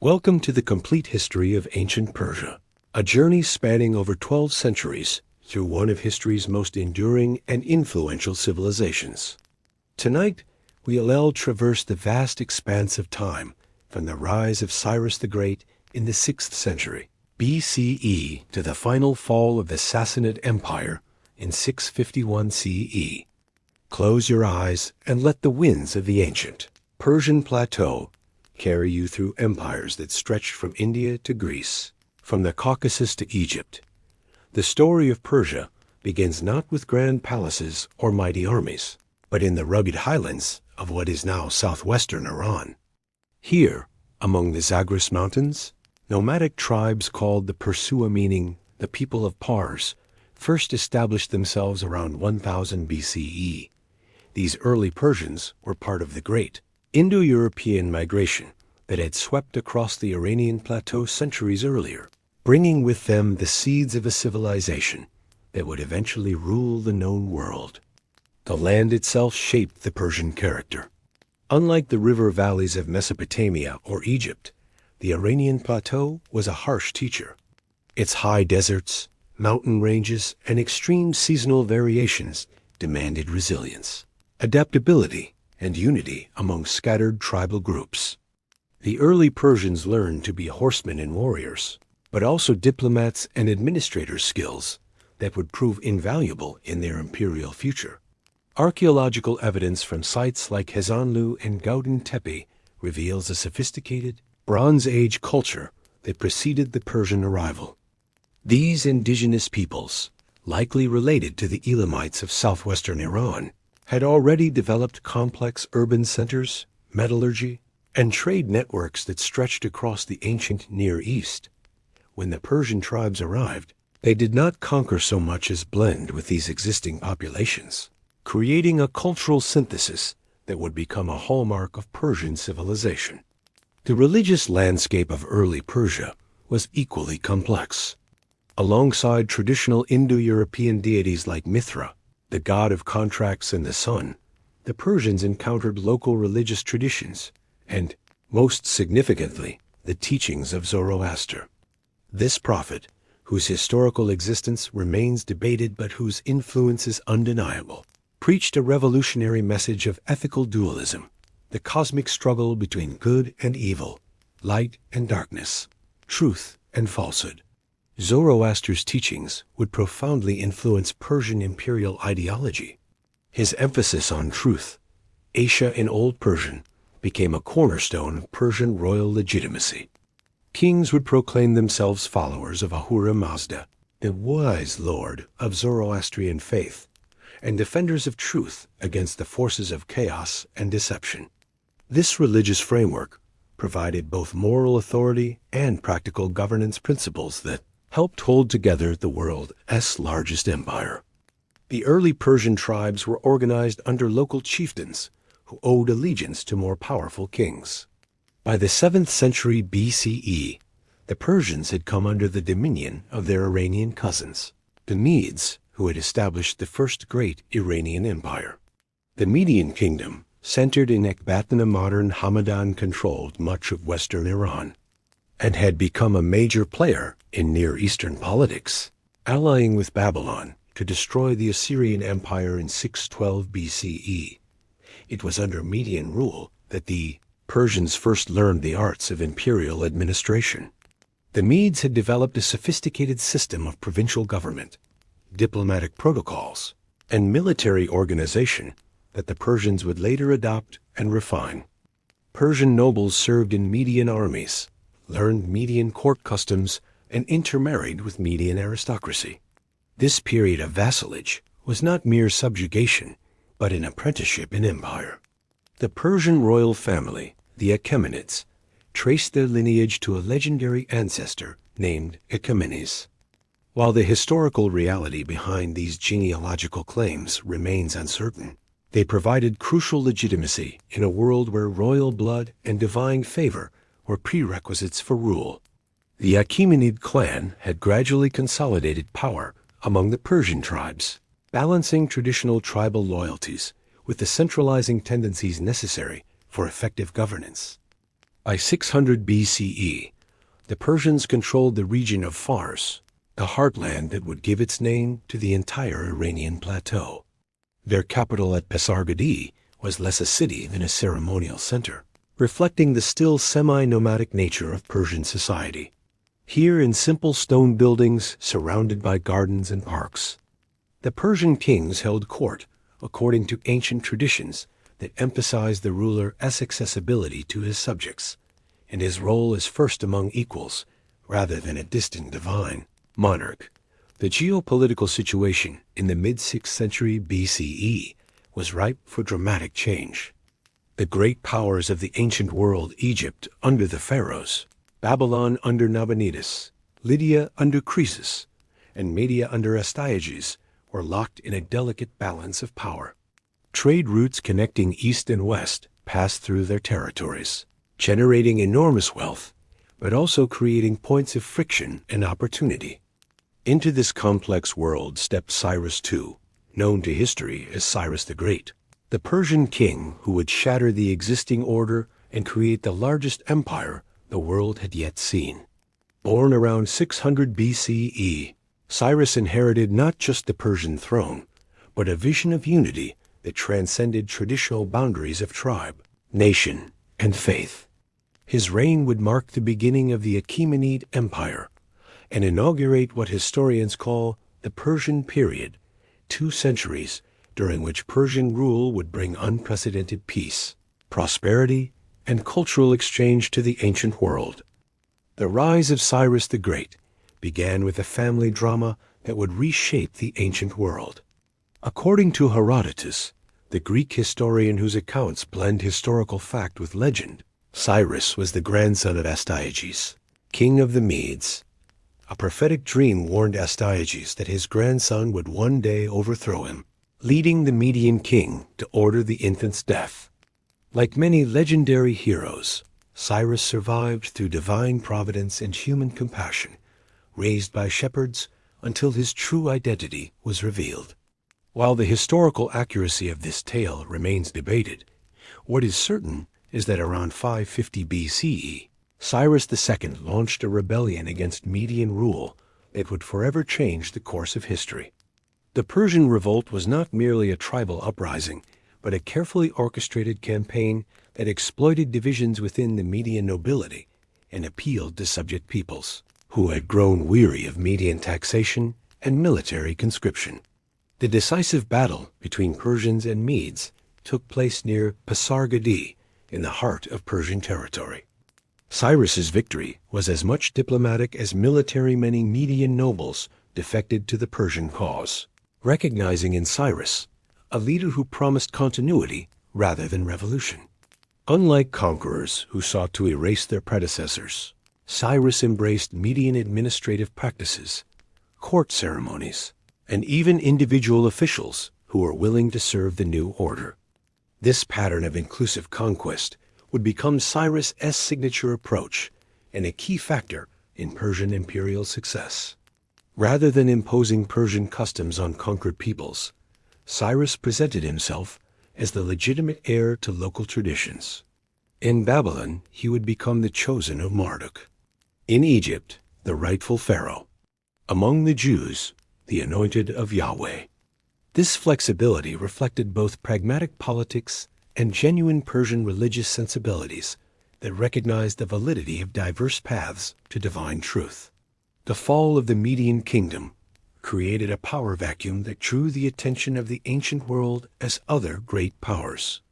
Welcome to the complete history of ancient Persia, a journey spanning over 12 centuries through one of history's most enduring and influential civilizations. Tonight, we'll traverse the vast expanse of time from the rise of Cyrus the Great in the 6th century BCE to the final fall of the Sassanid Empire in 651 CE. Close your eyes and let the winds of the ancient Persian plateau carry you through empires that stretched from India to Greece, from the Caucasus to Egypt. The story of Persia begins not with grand palaces or mighty armies, but in the rugged highlands of what is now southwestern Iran. Here, among the Zagros Mountains, nomadic tribes called the Persua, meaning the people of Pars, first established themselves around 1000 BCE. These early Persians were part of the great Indo-European migration that had swept across the Iranian plateau centuries earlier, bringing with them the seeds of a civilization that would eventually rule the known world. The land itself shaped the Persian character. Unlike the river valleys of Mesopotamia or Egypt, the Iranian plateau was a harsh teacher. Its high deserts, mountain ranges, and extreme seasonal variations demanded resilience, adaptability, and unity among scattered tribal groups. The early Persians learned to be horsemen and warriors, but also diplomats and administrators' skills that would prove invaluable in their imperial future. Archaeological evidence from sites like Hezonlu and Gauden Tepe reveals a sophisticated Bronze Age culture that preceded the Persian arrival. These indigenous peoples, likely related to the Elamites of southwestern Iran, had already developed complex urban centers, metallurgy, and trade networks that stretched across the ancient Near East. When the Persian tribes arrived, they did not conquer so much as blend with these existing populations, creating a cultural synthesis that would become a hallmark of Persian civilization. The religious landscape of early Persia was equally complex. Alongside traditional Indo-European deities like Mithra, the god of contracts and the sun, the Persians encountered local religious traditions and, most significantly, the teachings of Zoroaster. This prophet, whose historical existence remains debated but whose influence is undeniable, preached a revolutionary message of ethical dualism, the cosmic struggle between good and evil, light and darkness, truth and falsehood. Zoroaster's teachings would profoundly influence Persian imperial ideology. His emphasis on truth, Asha in Old Persian, became a cornerstone of Persian royal legitimacy. Kings would proclaim themselves followers of Ahura Mazda, the wise lord of Zoroastrian faith, and defenders of truth against the forces of chaos and deception. This religious framework provided both moral authority and practical governance principles that helped hold together the world's largest empire. The early Persian tribes were organized under local chieftains who owed allegiance to more powerful kings. By the 7th century BCE, the Persians had come under the dominion of their Iranian cousins, the Medes, who had established the first great Iranian empire. The Median kingdom, centered in Ecbatana, modern Hamadan, controlled much of western Iran and had become a major player in Near Eastern politics, allying with Babylon to destroy the Assyrian Empire in 612 BCE. It was under Median rule that the Persians first learned the arts of imperial administration. The Medes had developed a sophisticated system of provincial government, diplomatic protocols, and military organization that the Persians would later adopt and refine. Persian nobles served in Median armies, learned Median court customs, and intermarried with Median aristocracy. This period of vassalage was not mere subjugation, but an apprenticeship in empire. The Persian royal family, the Achaemenids, traced their lineage to a legendary ancestor named Achaemenes. While the historical reality behind these genealogical claims remains uncertain, they provided crucial legitimacy in a world where royal blood and divine favor were prerequisites for rule. The Achaemenid clan had gradually consolidated power among the Persian tribes, balancing traditional tribal loyalties with the centralizing tendencies necessary for effective governance. By 600 BCE, the Persians controlled the region of Fars, the heartland that would give its name to the entire Iranian plateau. Their capital at Pasargadae was less a city than a ceremonial center, reflecting the still semi-nomadic nature of Persian society. Here in simple stone buildings surrounded by gardens and parks, the Persian kings held court according to ancient traditions that emphasized the ruler's accessibility to his subjects, and his role as first among equals rather than a distant divine monarch. The geopolitical situation in the mid-6th century BCE was ripe for dramatic change. The great powers of the ancient world, Egypt under the pharaohs, Babylon under Nabonidus, Lydia under Croesus, and Media under Astyages, were locked in a delicate balance of power. Trade routes connecting east and west passed through their territories, generating enormous wealth, but also creating points of friction and opportunity. Into this complex world stepped Cyrus II, known to history as Cyrus the Great, the Persian king who would shatter the existing order and create the largest empire the world had yet seen. Born around 600 BCE, Cyrus inherited not just the Persian throne, but a vision of unity that transcended traditional boundaries of tribe, nation, and faith. His reign would mark the beginning of the Achaemenid Empire and inaugurate what historians call the Persian period, 2 centuries during which Persian rule would bring unprecedented peace, prosperity, and cultural exchange to the ancient world. The rise of Cyrus the Great began with a family drama that would reshape the ancient world. According to Herodotus, the Greek historian whose accounts blend historical fact with legend, Cyrus was the grandson of Astyages, king of the Medes. A prophetic dream warned Astyages that his grandson would one day overthrow him, leading the Median king to order the infant's death. Like many legendary heroes, Cyrus survived through divine providence and human compassion, raised by shepherds until his true identity was revealed. While the historical accuracy of this tale remains debated, what is certain is that around 550 BCE, Cyrus II launched a rebellion against Median rule that would forever change the course of history. The Persian revolt was not merely a tribal uprising, but a carefully orchestrated campaign that exploited divisions within the Median nobility and appealed to subject peoples who had grown weary of Median taxation and military conscription. The decisive battle between Persians and Medes took place near Pasargadae in the heart of Persian territory. Cyrus's victory was as much diplomatic as military. Many Median nobles defected to the Persian cause, recognizing in Cyrus a leader who promised continuity rather than revolution. Unlike conquerors who sought to erase their predecessors, Cyrus embraced Median administrative practices, court ceremonies, and even individual officials who were willing to serve the new order. This pattern of inclusive conquest would become Cyrus's signature approach and a key factor in Persian imperial success. Rather than imposing Persian customs on conquered peoples, Cyrus presented himself as the legitimate heir to local traditions. In Babylon, he would become the chosen of Marduk. In Egypt, the rightful pharaoh. Among the Jews, the anointed of Yahweh. This flexibility reflected both pragmatic politics and genuine Persian religious sensibilities that recognized the validity of diverse paths to divine truth. The fall of the Median kingdom created a power vacuum that drew the attention of the ancient world as other great powers.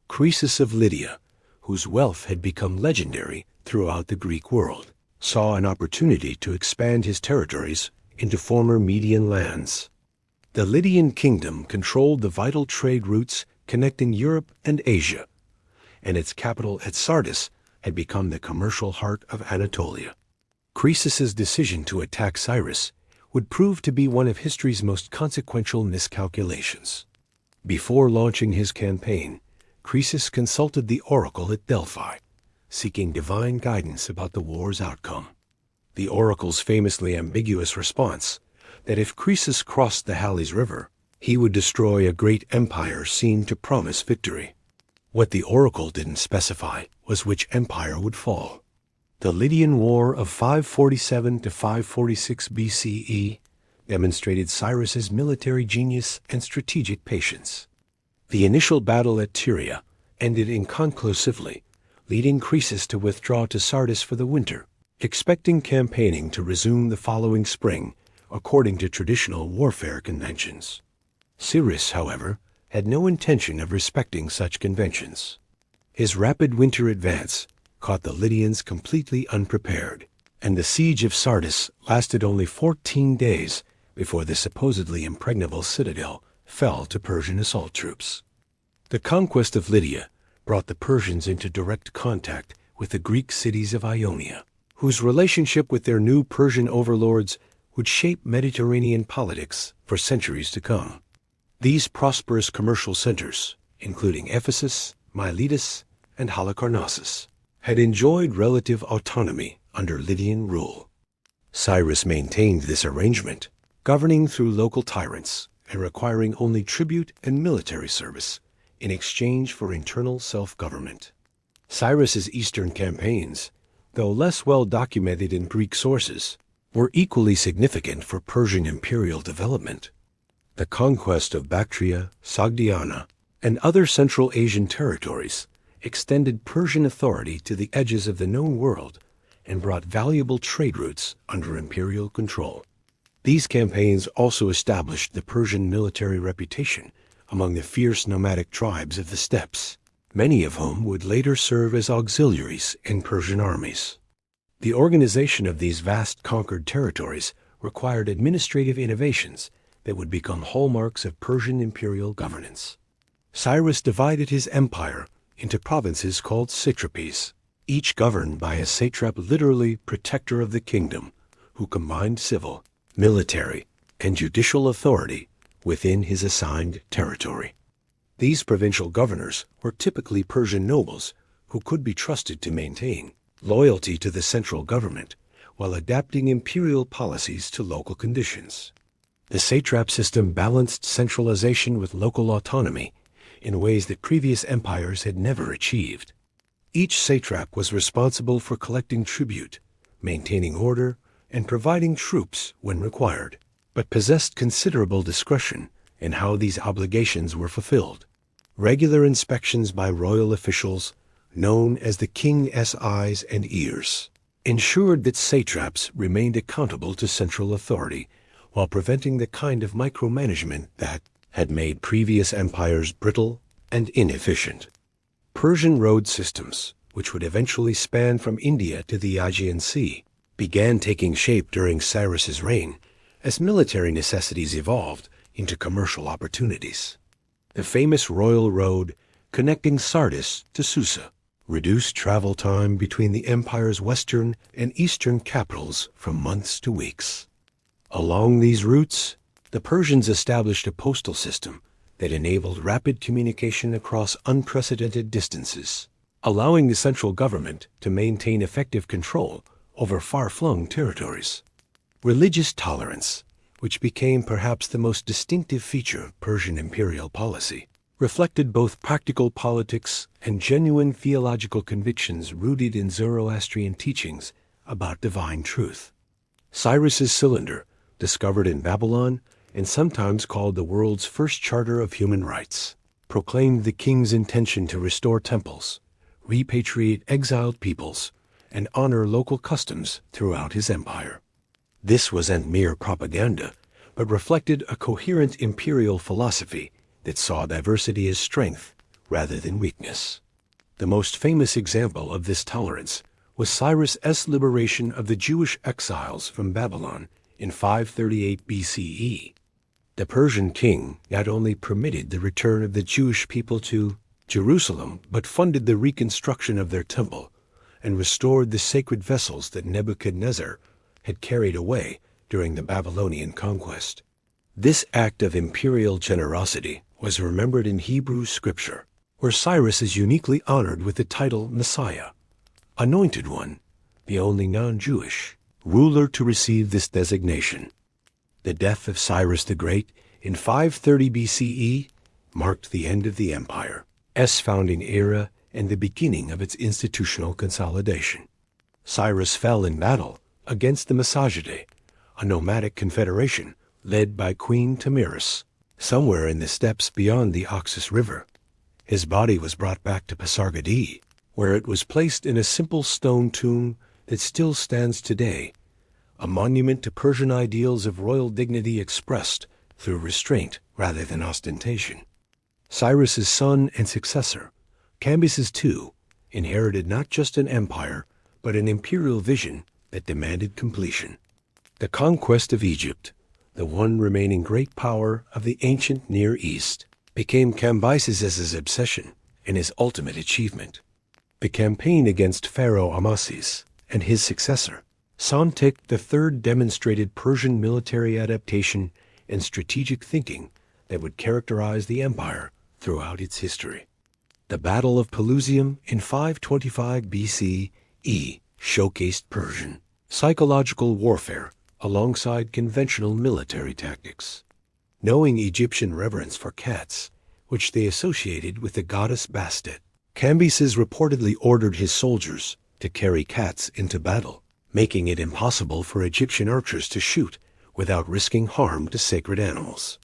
Croesus of Lydia, whose wealth had become legendary throughout the Greek world, saw an opportunity to expand his territories into former Median lands. The Lydian kingdom controlled the vital trade routes connecting Europe and Asia, and its capital at Sardis had become the commercial heart of Anatolia. Croesus's decision to attack Cyrus would prove to be one of history's most consequential miscalculations. Before launching his campaign, Croesus consulted the oracle at Delphi, seeking divine guidance about the war's outcome. The oracle's famously ambiguous response that if Croesus crossed the Halys River, he would destroy a great empire seemed to promise victory. What the oracle didn't specify was which empire would fall. The Lydian War of 547 to 546 BCE demonstrated Cyrus's military genius and strategic patience. The initial battle at Tyria ended inconclusively, leading Croesus to withdraw to Sardis for the winter, expecting campaigning to resume the following spring according to traditional warfare conventions. Cyrus, however, had no intention of respecting such conventions. His rapid winter advance caught the Lydians completely unprepared, and the siege of Sardis lasted only 14 days before the supposedly impregnable citadel fell to Persian assault troops. The conquest of Lydia brought the Persians into direct contact with the Greek cities of Ionia, whose relationship with their new Persian overlords would shape Mediterranean politics for centuries to come. These prosperous commercial centers, including Ephesus, Miletus, and Halicarnassus, had enjoyed relative autonomy under Lydian rule. Cyrus maintained this arrangement, governing through local tyrants and requiring only tribute and military service in exchange for internal self-government. Cyrus's eastern campaigns, though less well documented in Greek sources, were equally significant for Persian imperial development. The conquest of Bactria, Sogdiana, and other Central Asian territories extended Persian authority to the edges of the known world and brought valuable trade routes under imperial control. These campaigns also established the Persian military reputation among the fierce nomadic tribes of the steppes, many of whom would later serve as auxiliaries in Persian armies. The organization of these vast conquered territories required administrative innovations that would become hallmarks of Persian imperial governance. Cyrus divided his empire into provinces called satrapies, each governed by a satrap, literally protector of the kingdom, who combined civil, military, and judicial authority within his assigned territory. These provincial governors were typically Persian nobles who could be trusted to maintain loyalty to the central government while adapting imperial policies to local conditions. The satrap system balanced centralization with local autonomy in ways that previous empires had never achieved. Each satrap was responsible for collecting tribute, maintaining order, and providing troops when required, but possessed considerable discretion in how these obligations were fulfilled. Regular inspections by royal officials, known as the king's eyes and ears, ensured that satraps remained accountable to central authority while preventing the kind of micromanagement that had made previous empires brittle and inefficient. Persian road systems, which would eventually span from India to the Aegean Sea, began taking shape during Cyrus's reign as military necessities evolved into commercial opportunities. The famous royal road connecting Sardis to Susa reduced travel time between the empire's western and eastern capitals from months to weeks. Along these routes, the Persians established a postal system that enabled rapid communication across unprecedented distances, allowing the central government to maintain effective control over far-flung territories. Religious tolerance, which became perhaps the most distinctive feature of Persian imperial policy, reflected both practical politics and genuine theological convictions rooted in Zoroastrian teachings about divine truth. Cyrus's cylinder, discovered in Babylon and sometimes called the world's first charter of human rights, proclaimed the king's intention to restore temples, repatriate exiled peoples, and honor local customs throughout his empire. This wasn't mere propaganda, but reflected a coherent imperial philosophy that saw diversity as strength rather than weakness. The most famous example of this tolerance was Cyrus's liberation of the Jewish exiles from Babylon in 538 BCE. The Persian king not only permitted the return of the Jewish people to Jerusalem, but funded the reconstruction of their temple and restored the sacred vessels that Nebuchadnezzar had carried away during the Babylonian conquest. This act of imperial generosity was remembered in Hebrew scripture, where Cyrus is uniquely honored with the title Messiah, Anointed One, the only non-Jewish ruler to receive this designation. The death of Cyrus the Great in 530 BCE marked the end of the empire's founding era and the beginning of its institutional consolidation. Cyrus fell in battle against the Massagetæ, a nomadic confederation led by Queen Tamiris, somewhere in the steppes beyond the Oxus River. His body was brought back to Pasargadae, where it was placed in a simple stone tomb that still stands today, a monument to Persian ideals of royal dignity expressed through restraint rather than ostentation. Cyrus's son and successor, Cambyses II, inherited not just an empire, but an imperial vision that demanded completion. The conquest of Egypt, the one remaining great power of the ancient Near East, became Cambyses's obsession and his ultimate achievement. The campaign against Pharaoh Amasis and his successor, Sontic III, demonstrated Persian military adaptation and strategic thinking that would characterize the empire throughout its history. The Battle of Pelusium in 525 BCE showcased Persian psychological warfare alongside conventional military tactics. Knowing Egyptian reverence for cats, which they associated with the goddess Bastet, Cambyses reportedly ordered his soldiers to carry cats into battle, making it impossible for Egyptian archers to shoot without risking harm to sacred animals.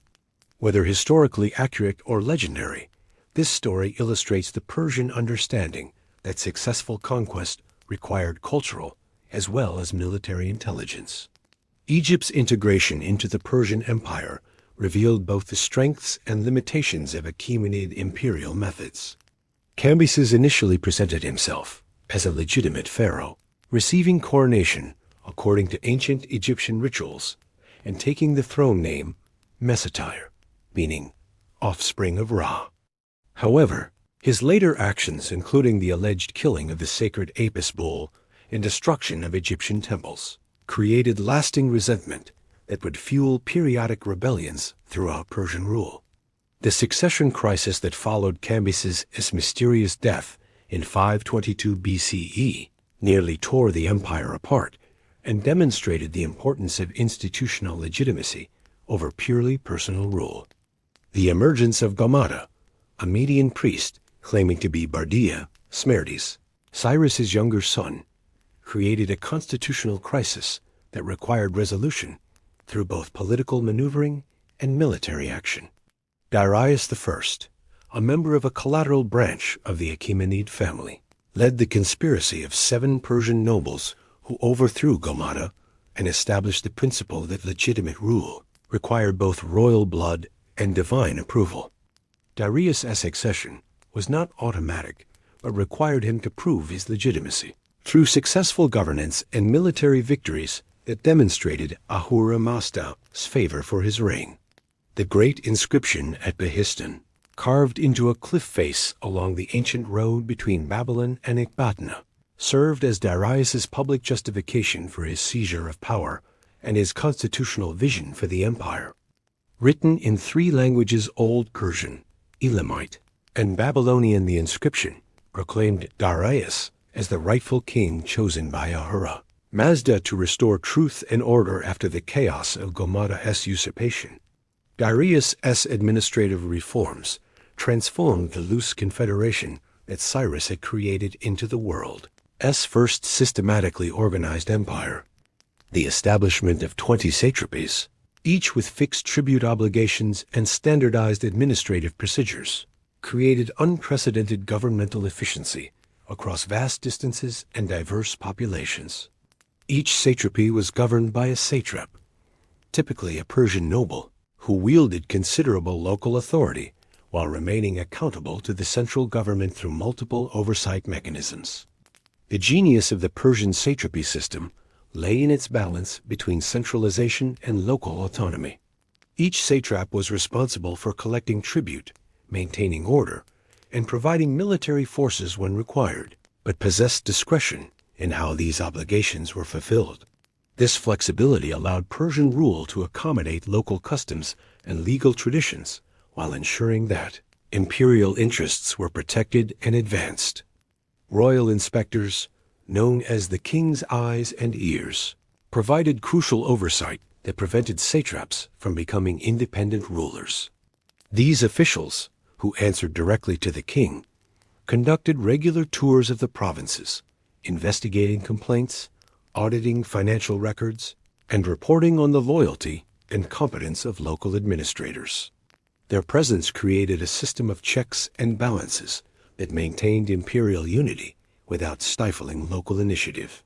Whether historically accurate or legendary, this story illustrates the Persian understanding that successful conquest required cultural as well as military intelligence. Egypt's integration into the Persian Empire revealed both the strengths and limitations of Achaemenid imperial methods. Cambyses initially presented himself as a legitimate pharaoh, receiving coronation according to ancient Egyptian rituals and taking the throne name Mesotire, meaning offspring of Ra. However, his later actions, including the alleged killing of the sacred Apis bull and destruction of Egyptian temples, created lasting resentment that would fuel periodic rebellions throughout Persian rule. The succession crisis that followed Cambyses' mysterious death in 522 BCE nearly tore the empire apart and demonstrated the importance of institutional legitimacy over purely personal rule. The emergence of Gaumata, a Median priest claiming to be Bardia Smerdes, Cyrus's younger son, created a constitutional crisis that required resolution through both political maneuvering and military action. Darius I, a member of a collateral branch of the Achaemenid family, led the conspiracy of 7 Persian nobles who overthrew Gaumata and established the principle that legitimate rule required both royal blood and divine approval. Darius' accession was not automatic, but required him to prove his legitimacy through successful governance and military victories that demonstrated Ahura Mazda's favor for his reign. The great inscription at Behistun, carved into a cliff face along the ancient road between Babylon and Ecbatana, served as Darius's public justification for his seizure of power and his constitutional vision for the empire. Written in 3 languages, Old Persian, Elamite, and Babylonian, the inscription proclaimed Darius as the rightful king chosen by Ahura Mazda to restore truth and order after the chaos of Gaumata's usurpation. Darius' administrative reforms transformed the loose confederation that Cyrus had created into the world's first systematically organized empire. The establishment of 20 satrapies, each with fixed tribute obligations and standardized administrative procedures, created unprecedented governmental efficiency across vast distances and diverse populations. Each satrapy was governed by a satrap, typically a Persian noble, who wielded considerable local authority while remaining accountable to the central government through multiple oversight mechanisms. The genius of the Persian satrapy system lay in its balance between centralization and local autonomy. Each satrap was responsible for collecting tribute, maintaining order, and providing military forces when required, but possessed discretion in how these obligations were fulfilled. This flexibility allowed Persian rule to accommodate local customs and legal traditions while ensuring that imperial interests were protected and advanced. Royal inspectors, known as the king's eyes and ears, provided crucial oversight that prevented satraps from becoming independent rulers. These officials, who answered directly to the king, conducted regular tours of the provinces, investigating complaints, auditing financial records, and reporting on the loyalty and competence of local administrators. Their presence created a system of checks and balances that maintained imperial unity without stifling local initiative.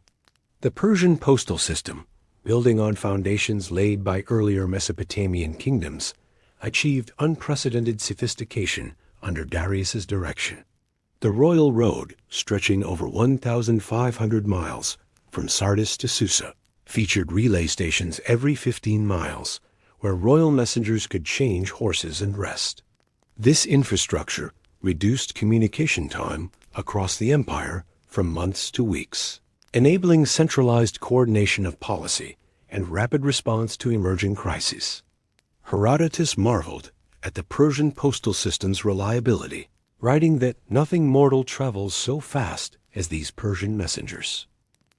The Persian postal system, building on foundations laid by earlier Mesopotamian kingdoms, achieved unprecedented sophistication under Darius's direction. The royal road, stretching over 1,500 miles from Sardis to Susa, featured relay stations every 15 miles, where royal messengers could change horses and rest. This infrastructure reduced communication time across the empire from months to weeks, enabling centralized coordination of policy and rapid response to emerging crises. Herodotus marveled at the Persian postal system's reliability, writing that nothing mortal travels so fast as these Persian messengers.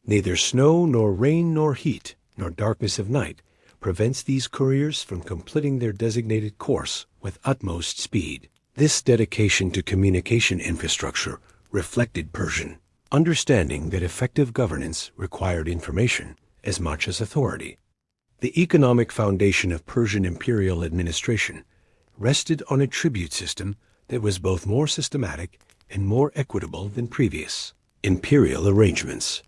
Neither snow nor rain nor heat nor darkness of night prevents these couriers from completing their designated course with utmost speed. This dedication to communication infrastructure reflected Persian understanding that effective governance required information as much as authority. The economic foundation of Persian imperial administration rested on a tribute system that was both more systematic and more equitable than previous imperial arrangements.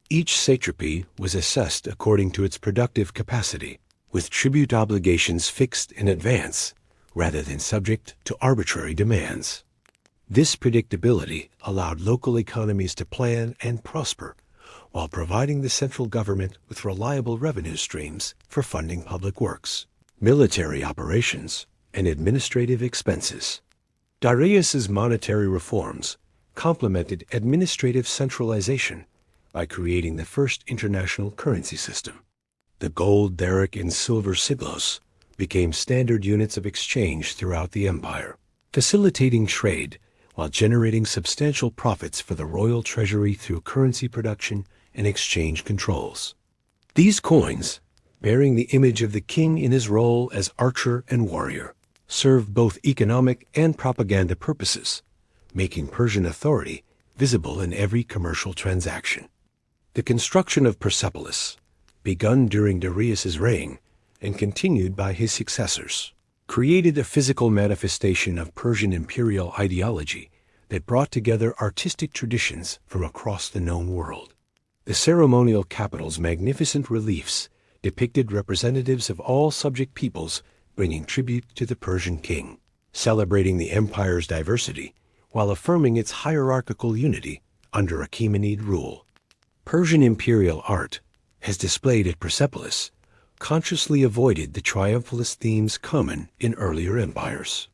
Each satrapy was assessed according to its productive capacity, with tribute obligations fixed in advance rather than subject to arbitrary demands. This predictability allowed local economies to plan and prosper while providing the central government with reliable revenue streams for funding public works, military operations, and administrative expenses. Darius's monetary reforms complemented administrative centralization by creating the first international currency system. The gold daric and silver siglos became standard units of exchange throughout the empire, facilitating trade while generating substantial profits for the royal treasury through currency production and exchange controls. These coins, bearing the image of the king in his role as archer and warrior, served both economic and propaganda purposes, making Persian authority visible in every commercial transaction. The construction of Persepolis, begun during Darius's reign and continued by his successors, created a physical manifestation of Persian imperial ideology that brought together artistic traditions from across the known world. The ceremonial capital's magnificent reliefs depicted representatives of all subject peoples bringing tribute to the Persian king, celebrating the empire's diversity while affirming its hierarchical unity under Achaemenid rule. Persian imperial art, as displayed at Persepolis, consciously avoided the triumphalist themes common in earlier empires.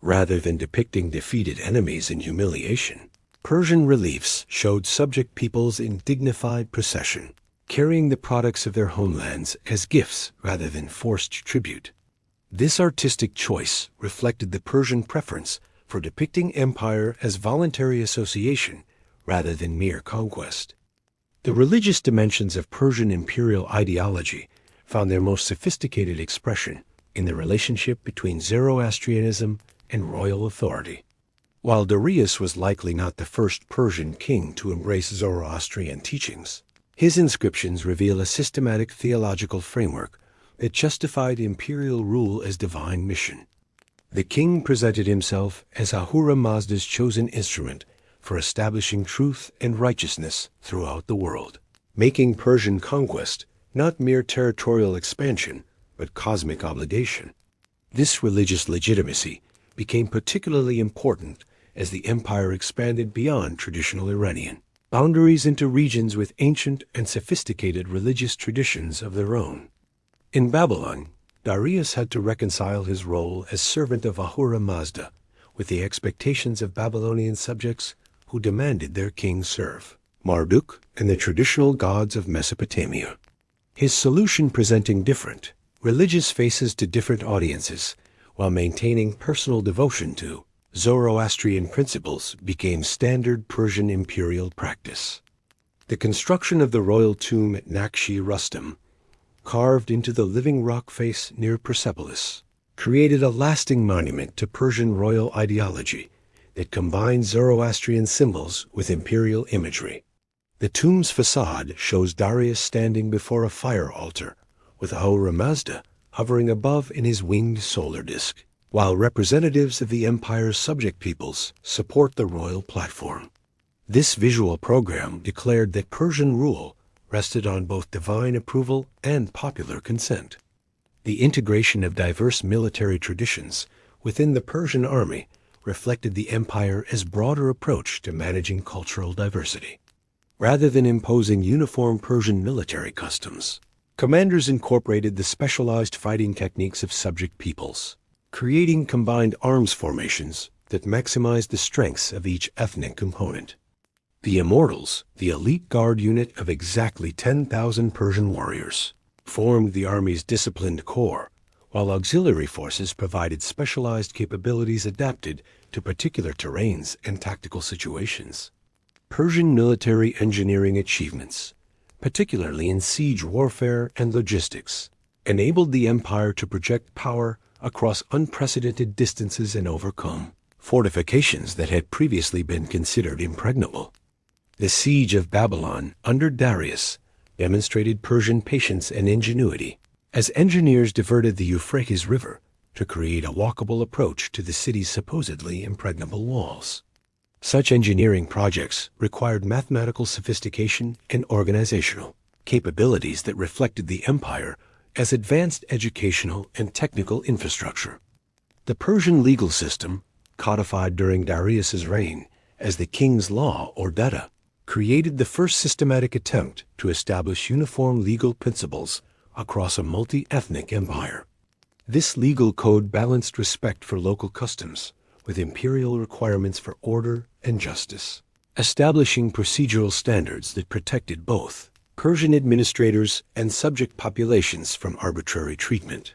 Rather than depicting defeated enemies in humiliation, Persian reliefs showed subject peoples in dignified procession, carrying the products of their homelands as gifts rather than forced tribute. This artistic choice reflected the Persian preference for depicting empire as voluntary association rather than mere conquest. The religious dimensions of Persian imperial ideology found their most sophisticated expression in the relationship between Zoroastrianism and royal authority. While Darius was likely not the first Persian king to embrace Zoroastrian teachings, his inscriptions reveal a systematic theological framework that justified imperial rule as divine mission. The king presented himself as Ahura Mazda's chosen instrument for establishing truth and righteousness throughout the world, making Persian conquest not mere territorial expansion, but cosmic obligation. This religious legitimacy became particularly important as the empire expanded beyond traditional Iranian boundaries into regions with ancient and sophisticated religious traditions of their own. In Babylon, Darius had to reconcile his role as servant of Ahura Mazda with the expectations of Babylonian subjects who demanded their king serve Marduk and the traditional gods of Mesopotamia. His solution presenting different religious faces to different audiences while maintaining personal devotion to Zoroastrian principles became standard Persian imperial practice. The construction of the royal tomb at Nakshi Rustam, carved into the living rock face near Persepolis, created a lasting monument to Persian royal ideology that combined Zoroastrian symbols with imperial imagery. The tomb's facade shows Darius standing before a fire altar, with Ahura Mazda hovering above in his winged solar disk, while representatives of the empire's subject peoples support the royal platform. This visual program declared that Persian rule rested on both divine approval and popular consent. The integration of diverse military traditions within the Persian army reflected the empire's broader approach to managing cultural diversity. Rather than imposing uniform Persian military customs, commanders incorporated the specialized fighting techniques of subject peoples, creating combined arms formations that maximized the strengths of each ethnic component. The Immortals, the elite guard unit of exactly 10,000 Persian warriors, formed the army's disciplined core, while auxiliary forces provided specialized capabilities adapted to particular terrains and tactical situations. Persian military engineering achievements, particularly in siege warfare and logistics, enabled the empire to project power across unprecedented distances and overcome fortifications that had previously been considered impregnable. The siege of Babylon under Darius demonstrated Persian patience and ingenuity, as engineers diverted the Euphrates River to create a walkable approach to the city's supposedly impregnable walls. Such engineering projects required mathematical sophistication and organizational capabilities that reflected the empire as advanced educational and technical infrastructure. The Persian legal system, codified during Darius's reign as the king's law or data, created the first systematic attempt to establish uniform legal principles across a multi-ethnic empire. This legal code balanced respect for local customs with imperial requirements for order and justice, establishing procedural standards that protected both Persian administrators and subject populations from arbitrary treatment.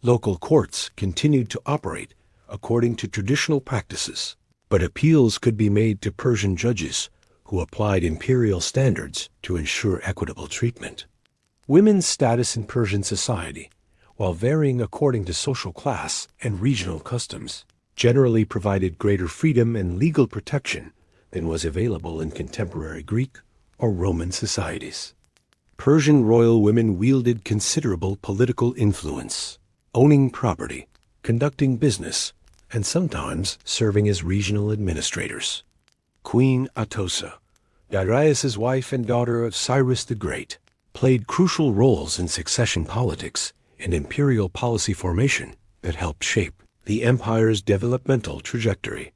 Local courts continued to operate according to traditional practices, but appeals could be made to Persian judges who applied imperial standards to ensure equitable treatment. Women's status in Persian society, while varying according to social class and regional customs, generally provided greater freedom and legal protection than was available in contemporary Greek or Roman societies. Persian royal women wielded considerable political influence, owning property, conducting business, and sometimes serving as regional administrators. Queen Atossa, Darius's wife and daughter of Cyrus the Great, played crucial roles in succession politics and imperial policy formation that helped shape the empire's developmental trajectory.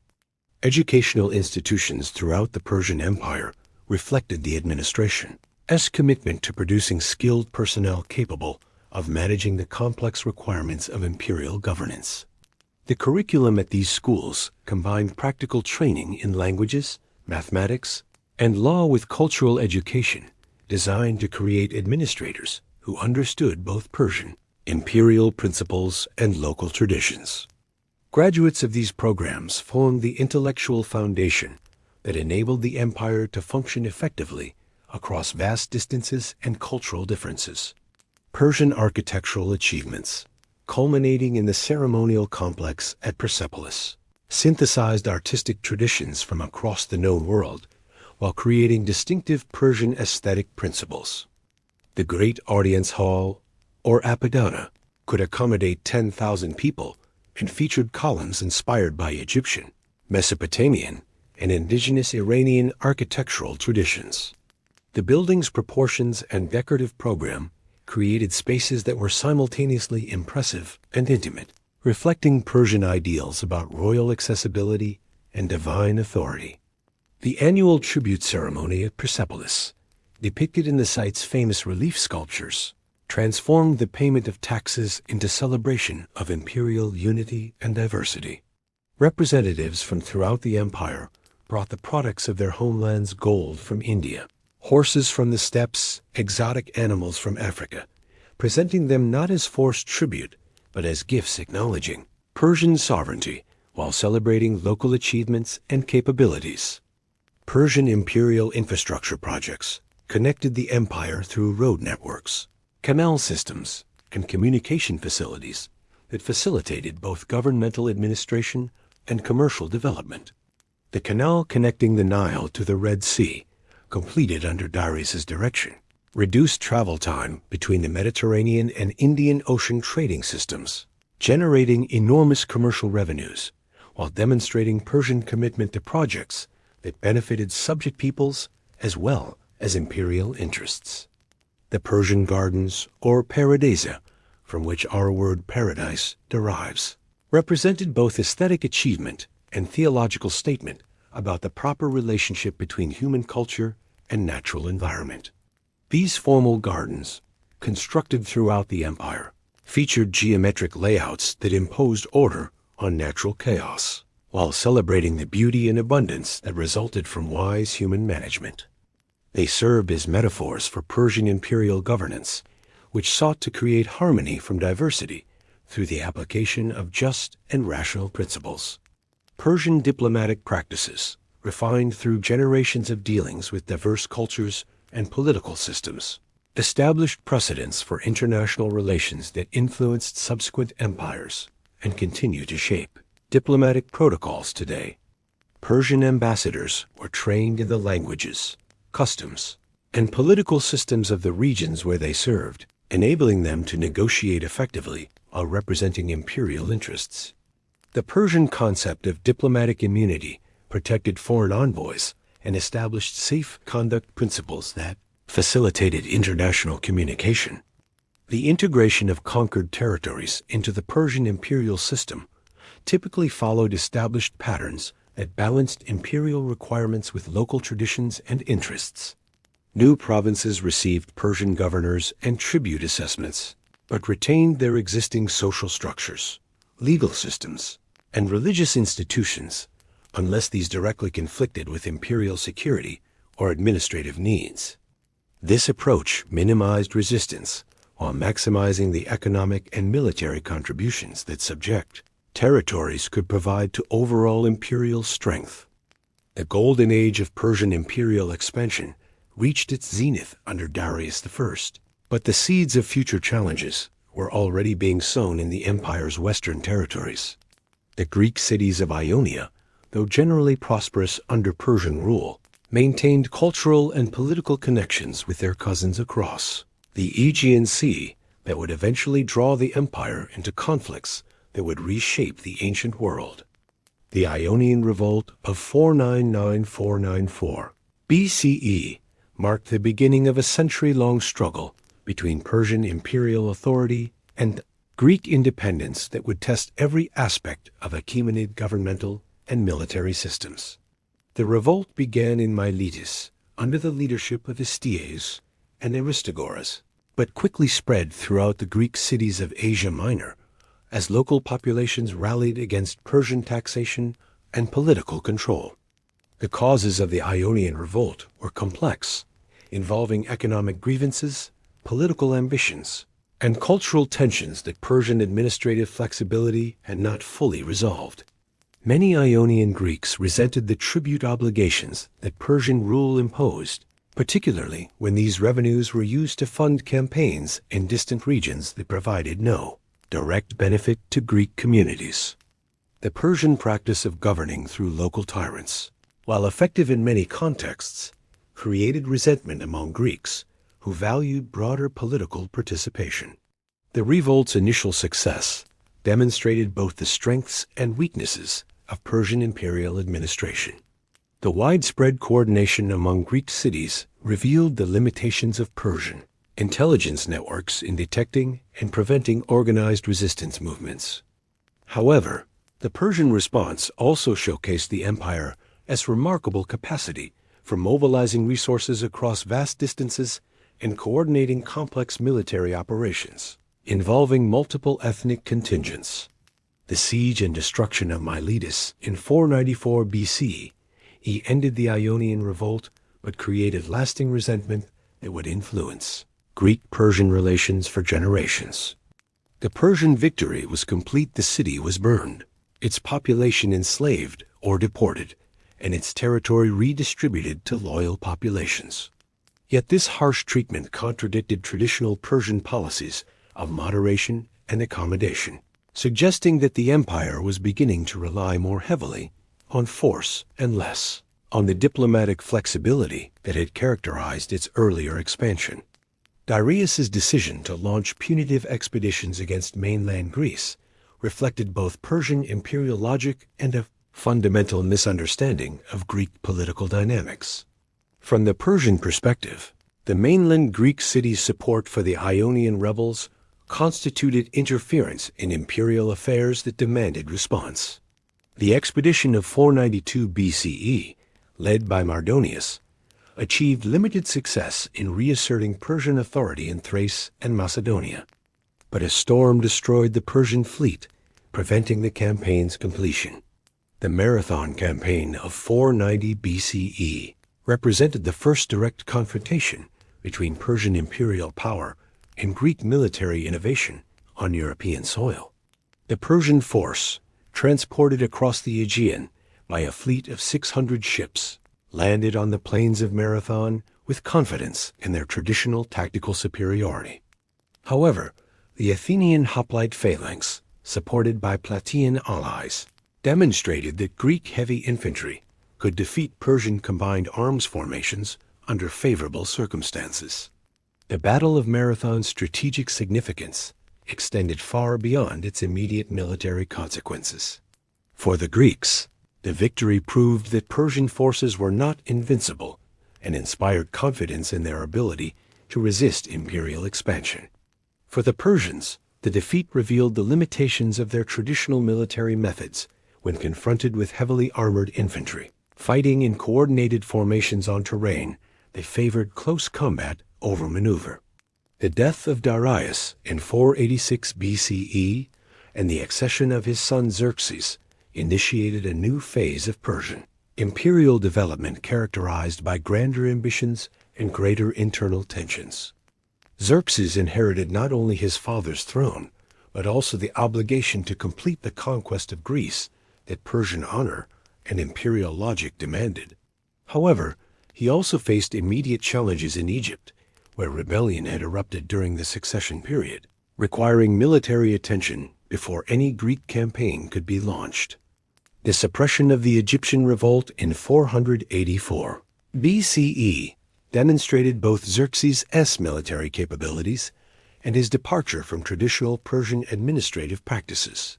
Educational institutions throughout the Persian Empire reflected the administration's commitment to producing skilled personnel capable of managing the complex requirements of imperial governance. The curriculum at these schools combined practical training in languages, mathematics, and law with cultural education designed to create administrators who understood both Persian, imperial principles, and local traditions. Graduates of these programs formed the intellectual foundation that enabled the empire to function effectively across vast distances and cultural differences. Persian architectural achievements, culminating in the ceremonial complex at Persepolis, synthesized artistic traditions from across the known world while creating distinctive Persian aesthetic principles. The Great Audience Hall, or Apodana, could accommodate 10,000 people and featured columns inspired by Egyptian, Mesopotamian, and indigenous Iranian architectural traditions. The building's proportions and decorative program created spaces that were simultaneously impressive and intimate, reflecting Persian ideals about royal accessibility and divine authority. The annual tribute ceremony at Persepolis, depicted in the site's famous relief sculptures, transformed the payment of taxes into celebration of imperial unity and diversity. Representatives from throughout the empire brought the products of their homeland's gold from India, horses from the steppes, exotic animals from Africa, presenting them not as forced tribute, but as gifts acknowledging Persian sovereignty while celebrating local achievements and capabilities. Persian imperial infrastructure projects connected the empire through road networks, canal systems, and communication facilities that facilitated both governmental administration and commercial development. The canal connecting the Nile to the Red Sea, completed under Darius's direction, reduced travel time between the Mediterranean and Indian Ocean trading systems, generating enormous commercial revenues, while demonstrating Persian commitment to projects that benefited subject peoples as well as imperial interests. The Persian gardens, or paradisa, from which our word paradise derives, represented both aesthetic achievement and theological statement about the proper relationship between human culture and natural environment. These formal gardens, constructed throughout the empire, featured geometric layouts that imposed order on natural chaos, while celebrating the beauty and abundance that resulted from wise human management. They served as metaphors for Persian imperial governance, which sought to create harmony from diversity through the application of just and rational principles. Persian diplomatic practices, refined through generations of dealings with diverse cultures and political systems, established precedents for international relations that influenced subsequent empires and continue to shape diplomatic protocols today. Persian ambassadors were trained in the languages, customs, and political systems of the regions where they served, enabling them to negotiate effectively while representing imperial interests. The Persian concept of diplomatic immunity protected foreign envoys and established safe conduct principles that facilitated international communication. The integration of conquered territories into the Persian imperial system typically followed established patterns that balanced imperial requirements with local traditions and interests. New provinces received Persian governors and tribute assessments, but retained their existing social structures, legal systems, and religious institutions, unless these directly conflicted with imperial security or administrative needs. This approach minimized resistance while maximizing the economic and military contributions that subject territories could provide to overall imperial strength. The golden age of Persian imperial expansion reached its zenith under Darius I, but the seeds of future challenges were already being sown in the empire's western territories. The Greek cities of Ionia, though generally prosperous under Persian rule, maintained cultural and political connections with their cousins across the Aegean Sea that would eventually draw the empire into conflicts that would reshape the ancient world. The Ionian Revolt of 499–494 BCE marked the beginning of a century-long struggle between Persian imperial authority and Greek independence that would test every aspect of Achaemenid governmental and military systems. The revolt began in Miletus under the leadership of Histiaeus and Aristagoras, but quickly spread throughout the Greek cities of Asia Minor as local populations rallied against Persian taxation and political control. The causes of the Ionian Revolt were complex, involving economic grievances, political ambitions, and cultural tensions that Persian administrative flexibility had not fully resolved. Many Ionian Greeks resented the tribute obligations that Persian rule imposed, particularly when these revenues were used to fund campaigns in distant regions that provided no direct benefit to Greek communities. The Persian practice of governing through local tyrants, while effective in many contexts, created resentment among Greeks who valued broader political participation. The revolt's initial success demonstrated both the strengths and weaknesses of Persian imperial administration. The widespread coordination among Greek cities revealed the limitations of Persian intelligence networks in detecting and preventing organized resistance movements. However, the Persian response also showcased the empire as remarkable capacity for mobilizing resources across vast distances and coordinating complex military operations involving multiple ethnic contingents. The siege and destruction of Miletus in 494 BC ended the Ionian Revolt but created lasting resentment that would influence Greek-Persian relations for generations. The Persian victory was complete. The city was burned, its population enslaved or deported, and its territory redistributed to loyal populations. Yet this harsh treatment contradicted traditional Persian policies of moderation and accommodation, suggesting that the empire was beginning to rely more heavily on force and less on the diplomatic flexibility that had characterized its earlier expansion. Darius's decision to launch punitive expeditions against mainland Greece reflected both Persian imperial logic and a fundamental misunderstanding of Greek political dynamics. From the Persian perspective, the mainland Greek city's support for the Ionian rebels constituted interference in imperial affairs that demanded response. The expedition of 492 BCE, led by Mardonius, achieved limited success in reasserting Persian authority in Thrace and Macedonia. But a storm destroyed the Persian fleet, preventing the campaign's completion. The Marathon campaign of 490 BCE represented the first direct confrontation between Persian imperial power and Greek military innovation on European soil. The Persian force, transported across the Aegean by a fleet of 600 ships, landed on the plains of Marathon with confidence in their traditional tactical superiority. However, the Athenian hoplite phalanx, supported by Plataean allies, demonstrated that Greek heavy infantry could defeat Persian combined arms formations under favorable circumstances. The Battle of Marathon's strategic significance extended far beyond its immediate military consequences. For the Greeks, the victory proved that Persian forces were not invincible and inspired confidence in their ability to resist imperial expansion. For the Persians, the defeat revealed the limitations of their traditional military methods when confronted with heavily armored infantry. Fighting in coordinated formations on terrain, they favored close combat over maneuver. The death of Darius in 486 BCE and the accession of his son Xerxes initiated a new phase of Persian imperial development characterized by grander ambitions and greater internal tensions. Xerxes inherited not only his father's throne, but also the obligation to complete the conquest of Greece that Persian honor and imperial logic demanded. However, he also faced immediate challenges in Egypt, where rebellion had erupted during the succession period, requiring military attention before any Greek campaign could be launched. The suppression of the Egyptian revolt in 484 BCE demonstrated both Xerxes' military capabilities and his departure from traditional Persian administrative practices.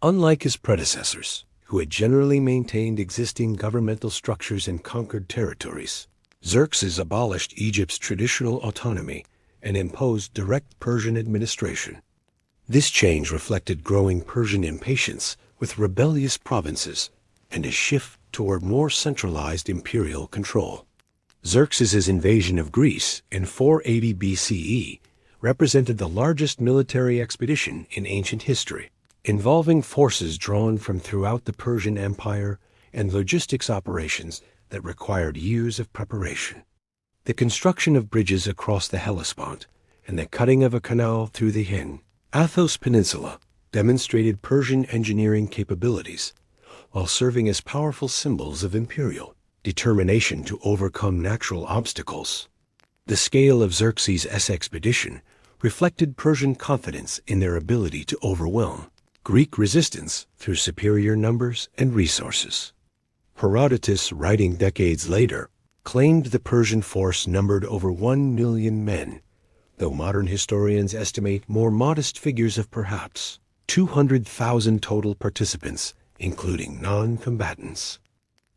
Unlike his predecessors, who had generally maintained existing governmental structures in conquered territories, Xerxes abolished Egypt's traditional autonomy and imposed direct Persian administration. This change reflected growing Persian impatience with rebellious provinces and a shift toward more centralized imperial control. Xerxes' invasion of Greece in 480 BCE represented the largest military expedition in ancient history, involving forces drawn from throughout the Persian Empire and logistics operations that required years of preparation. The construction of bridges across the Hellespont and the cutting of a canal through the Athos Peninsula demonstrated Persian engineering capabilities while serving as powerful symbols of imperial determination to overcome natural obstacles. The scale of Xerxes' expedition reflected Persian confidence in their ability to overwhelm Greek resistance through superior numbers and resources. Herodotus, writing decades later, claimed the Persian force numbered over 1 million men, though modern historians estimate more modest figures of perhaps 200,000 total participants, including non-combatants.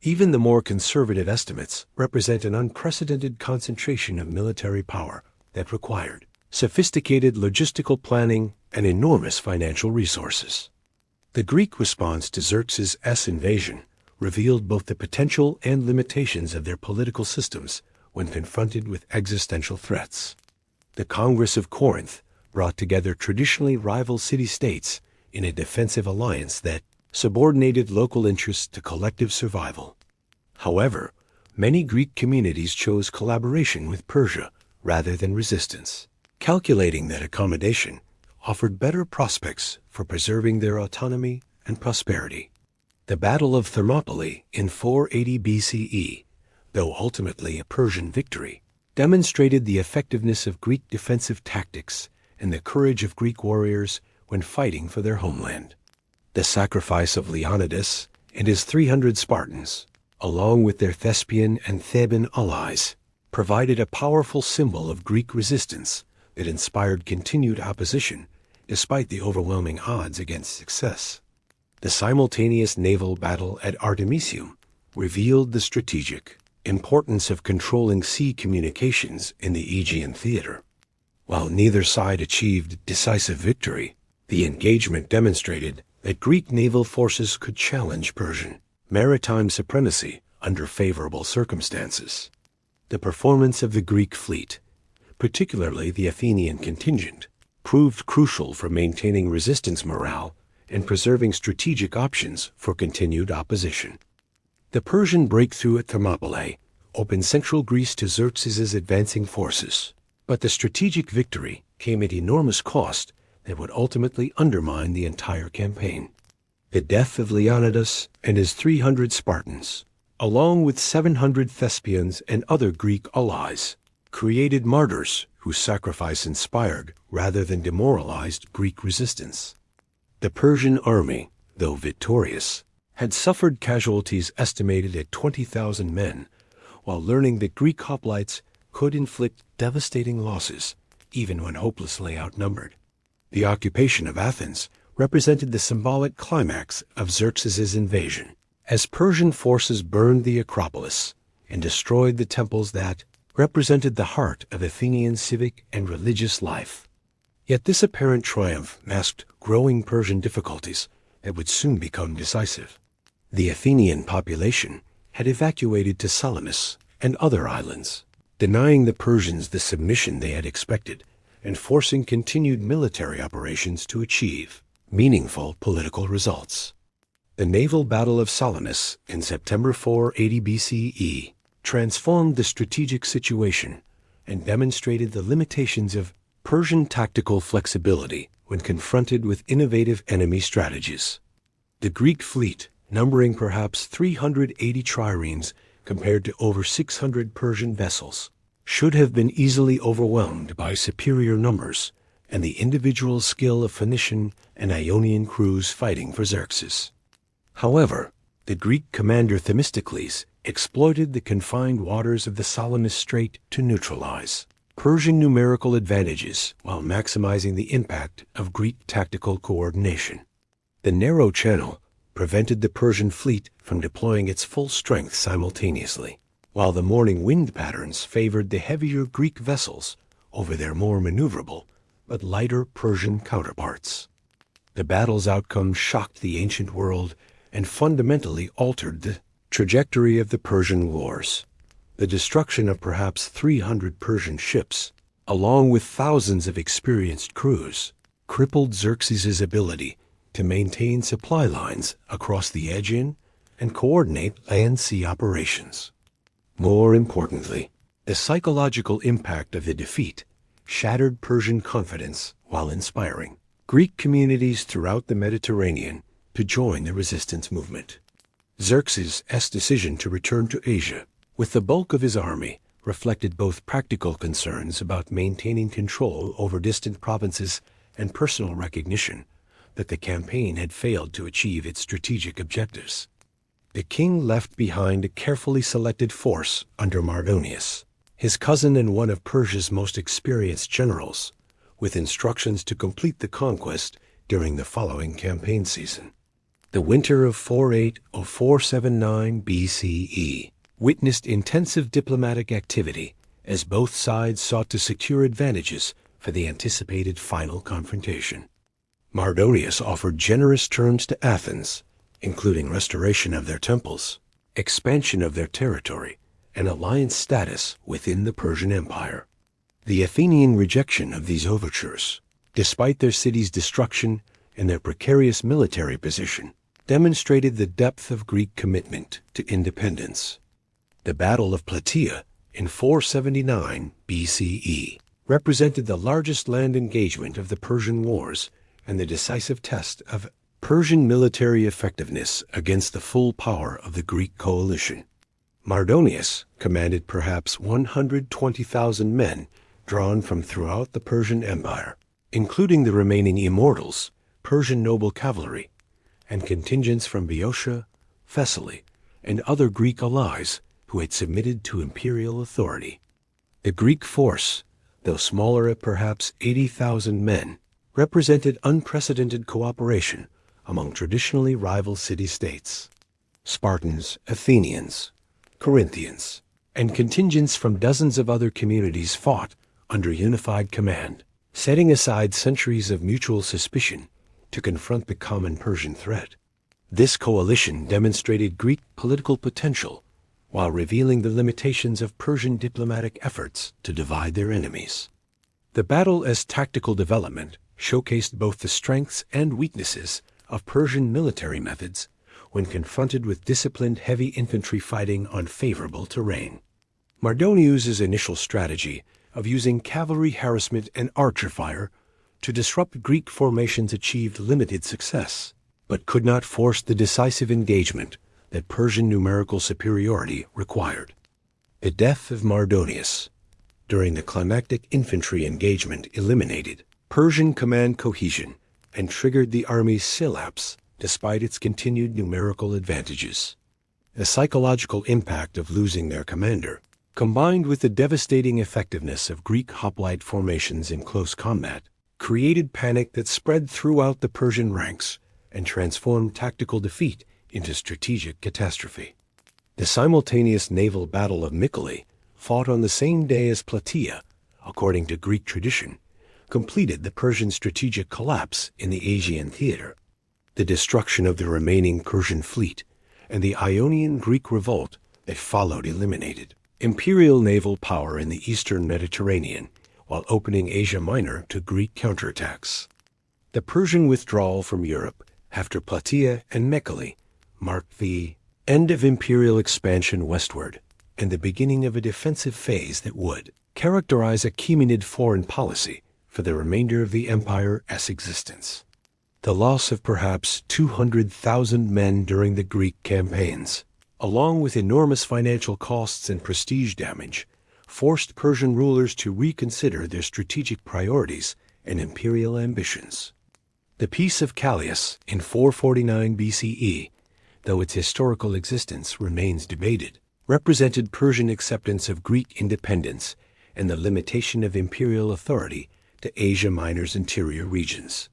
Even the more conservative estimates represent an unprecedented concentration of military power that required sophisticated logistical planning and enormous financial resources. The Greek response to Xerxes' invasion revealed both the potential and limitations of their political systems when confronted with existential threats. The Congress of Corinth brought together traditionally rival city-states in a defensive alliance that subordinated local interests to collective survival. However, many Greek communities chose collaboration with Persia rather than resistance, calculating that accommodation offered better prospects for preserving their autonomy and prosperity. The Battle of Thermopylae in 480 BCE, though ultimately a Persian victory, demonstrated the effectiveness of Greek defensive tactics and the courage of Greek warriors when fighting for their homeland. The sacrifice of Leonidas and his 300 Spartans, along with their Thespian and Theban allies, provided a powerful symbol of Greek resistance that inspired continued opposition despite the overwhelming odds against success. The simultaneous naval battle at Artemisium revealed the strategic importance of controlling sea communications in the Aegean theater. While neither side achieved decisive victory, the engagement demonstrated that Greek naval forces could challenge Persian maritime supremacy under favorable circumstances. The performance of the Greek fleet, particularly the Athenian contingent, proved crucial for maintaining resistance morale and preserving strategic options for continued opposition. The Persian breakthrough at Thermopylae opened central Greece to Xerxes's advancing forces, but the strategic victory came at enormous cost that would ultimately undermine the entire campaign. The death of Leonidas and his 300 Spartans, along with 700 Thespians and other Greek allies, created martyrs whose sacrifice inspired rather than demoralized Greek resistance. The Persian army, though victorious, had suffered casualties estimated at 20,000 men, while learning that Greek hoplites could inflict devastating losses even when hopelessly outnumbered. The occupation of Athens represented the symbolic climax of Xerxes's invasion, as Persian forces burned the Acropolis and destroyed the temples that represented the heart of Athenian civic and religious life. Yet this apparent triumph masked growing Persian difficulties that would soon become decisive. The Athenian population had evacuated to Salamis and other islands, denying the Persians the submission they had expected and forcing continued military operations to achieve meaningful political results. The naval battle of Salamis in September 480 BCE transformed the strategic situation and demonstrated the limitations of Persian tactical flexibility when confronted with innovative enemy strategies. The Greek fleet, numbering perhaps 380 triremes compared to over 600 Persian vessels, should have been easily overwhelmed by superior numbers and the individual skill of Phoenician and Ionian crews fighting for Xerxes. However, the Greek commander Themistocles exploited the confined waters of the Salamis Strait to neutralize Persian numerical advantages while maximizing the impact of Greek tactical coordination. The narrow channel prevented the Persian fleet from deploying its full strength simultaneously, while the morning wind patterns favored the heavier Greek vessels over their more maneuverable but lighter Persian counterparts. The battle's outcome shocked the ancient world and fundamentally altered the trajectory of the Persian wars. The destruction of perhaps 300 Persian ships, along with thousands of experienced crews, crippled Xerxes's ability to maintain supply lines across the Aegean and coordinate land-sea operations. More importantly, the psychological impact of the defeat shattered Persian confidence while inspiring Greek communities throughout the Mediterranean to join the resistance movement. Xerxes' decision to return to Asia with the bulk of his army reflected both practical concerns about maintaining control over distant provinces and personal recognition that the campaign had failed to achieve its strategic objectives. The king left behind a carefully selected force under Mardonius, his cousin and one of Persia's most experienced generals, with instructions to complete the conquest during the following campaign season. The winter of 480-479 BCE witnessed intensive diplomatic activity as both sides sought to secure advantages for the anticipated final confrontation. Mardonius offered generous terms to Athens, including restoration of their temples, expansion of their territory, and alliance status within the Persian Empire. The Athenian rejection of these overtures, despite their city's destruction and their precarious military position, demonstrated the depth of Greek commitment to independence. The Battle of Plataea in 479 BCE represented the largest land engagement of the Persian Wars and the decisive test of Persian military effectiveness against the full power of the Greek coalition. Mardonius commanded perhaps 120,000 men drawn from throughout the Persian Empire, including the remaining immortals, Persian noble cavalry, and contingents from Boeotia, Thessaly, and other Greek allies who had submitted to imperial authority. The Greek force, though smaller at perhaps 80,000 men, represented unprecedented cooperation among traditionally rival city-states. Spartans, Athenians, Corinthians, and contingents from dozens of other communities fought under unified command, setting aside centuries of mutual suspicion to confront the common Persian threat. This coalition demonstrated Greek political potential while revealing the limitations of Persian diplomatic efforts to divide their enemies. The battle as tactical development showcased both the strengths and weaknesses of Persian military methods when confronted with disciplined heavy infantry fighting on favorable terrain. Mardonius's initial strategy of using cavalry harassment and archer fire to disrupt Greek formations achieved limited success, but could not force the decisive engagement that Persian numerical superiority required. The death of Mardonius during the climactic infantry engagement eliminated Persian command cohesion and triggered the army's collapse despite its continued numerical advantages. The psychological impact of losing their commander, combined with the devastating effectiveness of Greek hoplite formations in close combat, created panic that spread throughout the Persian ranks and transformed tactical defeat into strategic catastrophe. The simultaneous naval battle of Mycale, fought on the same day as Plataea, according to Greek tradition, completed the Persian strategic collapse in the Aegean theater. The destruction of the remaining Persian fleet and the Ionian Greek revolt that followed eliminated imperial naval power in the eastern Mediterranean while opening Asia Minor to Greek counterattacks. The Persian withdrawal from Europe after Plataea and Mycale marked the end of imperial expansion westward and the beginning of a defensive phase that would characterize Achaemenid foreign policy for the remainder of the empire's existence. The loss of perhaps 200,000 men during the Greek campaigns, along with enormous financial costs and prestige damage, forced Persian rulers to reconsider their strategic priorities and imperial ambitions. The Peace of Callias in 449 BCE, though its historical existence remains debated, represented Persian acceptance of Greek independence and the limitation of imperial authority to Asia Minor's interior regions.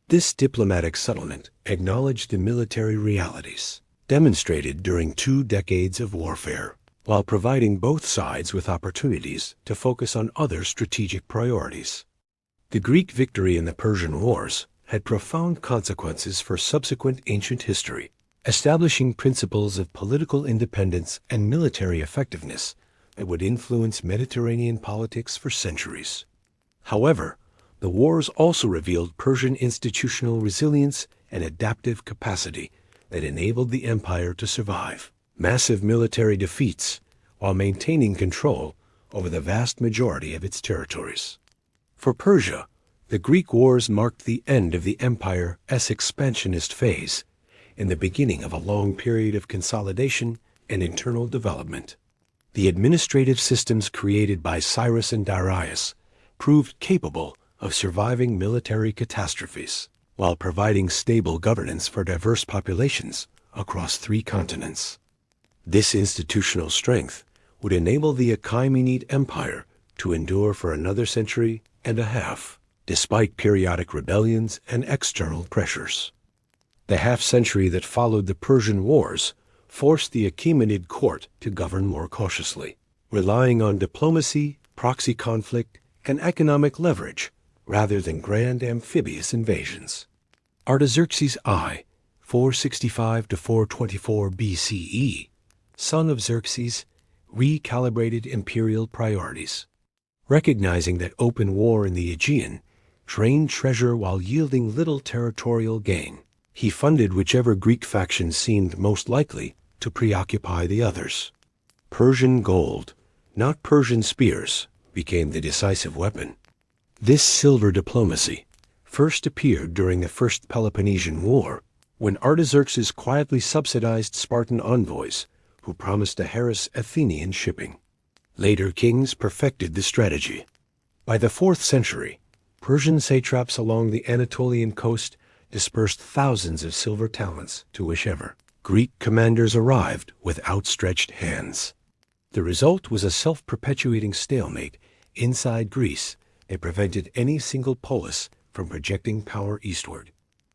This diplomatic settlement acknowledged the military realities demonstrated during 2 decades of warfare, while providing both sides with opportunities to focus on other strategic priorities. The Greek victory in the Persian Wars had profound consequences for subsequent ancient history, establishing principles of political independence and military effectiveness that would influence Mediterranean politics for centuries. However, the wars also revealed Persian institutional resilience and adaptive capacity that enabled the empire to survive massive military defeats while maintaining control over the vast majority of its territories. For Persia, the Greek wars marked the end of the empire's expansionist phase and the beginning of a long period of consolidation and internal development. The administrative systems created by Cyrus and Darius proved capable of surviving military catastrophes while providing stable governance for diverse populations across 3 continents. This institutional strength would enable the Achaemenid Empire to endure for another century and a half, despite periodic rebellions and external pressures. The half-century that followed the Persian Wars forced the Achaemenid court to govern more cautiously, relying on diplomacy, proxy conflict, and economic leverage rather than grand amphibious invasions. Artaxerxes I, 465 to 424 BCE, son of Xerxes, recalibrated imperial priorities. Recognizing that open war in the Aegean drained treasure while yielding little territorial gain, he funded whichever Greek faction seemed most likely to preoccupy the others. Persian gold, not Persian spears, became the decisive weapon. This silver diplomacy first appeared during the First Peloponnesian War, when Artaxerxes quietly subsidized Spartan envoys who promised to harass Athenian shipping. Later kings perfected the strategy. By the 4th century, Persian satraps along the Anatolian coast dispersed thousands of silver talents to whichever Greek commanders arrived with outstretched hands. The result was a self-perpetuating stalemate inside Greece that prevented any single polis from projecting power eastward.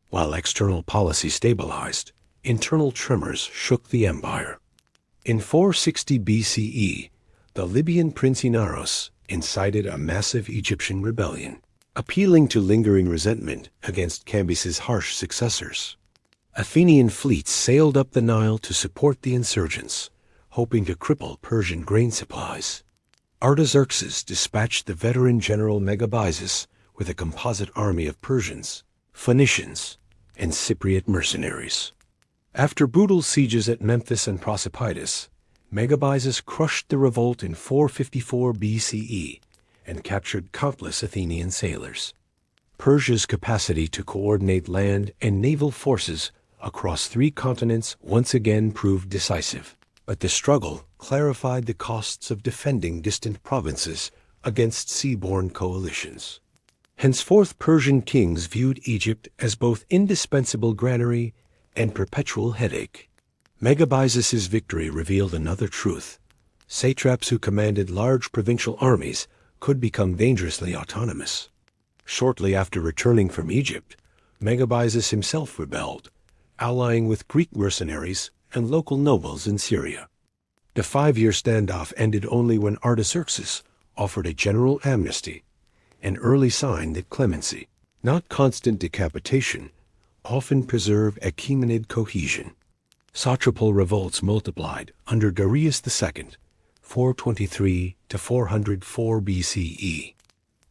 While external policy stabilized, internal tremors shook the empire. In 460 BCE, the Libyan prince Inaros incited a massive Egyptian rebellion, appealing to lingering resentment against Cambys's harsh successors. Athenian fleets sailed up the Nile to support the insurgents, hoping to cripple Persian grain supplies. Artaxerxes dispatched the veteran general Megabyzus with a composite army of Persians, Phoenicians, and Cypriot mercenaries. After brutal sieges at Memphis and Persepolis, Megabyzus crushed the revolt in 454 BCE and captured countless Athenian sailors. Persia's capacity to coordinate land and naval forces across 3 continents once again proved decisive, but the struggle clarified the costs of defending distant provinces against seaborne coalitions. Henceforth, Persian kings viewed Egypt as both indispensable granary and perpetual headache. Megabyzus's victory revealed another truth. Satraps who commanded large provincial armies could become dangerously autonomous. Shortly after returning from Egypt, Megabyzus himself rebelled, allying with Greek mercenaries and local nobles in Syria. The 5-year standoff ended only when Artaxerxes offered a general amnesty, an early sign that clemency, not constant decapitation, often preserved Achaemenid cohesion. Satrapal revolts multiplied under Darius II, 423 to 404 BCE.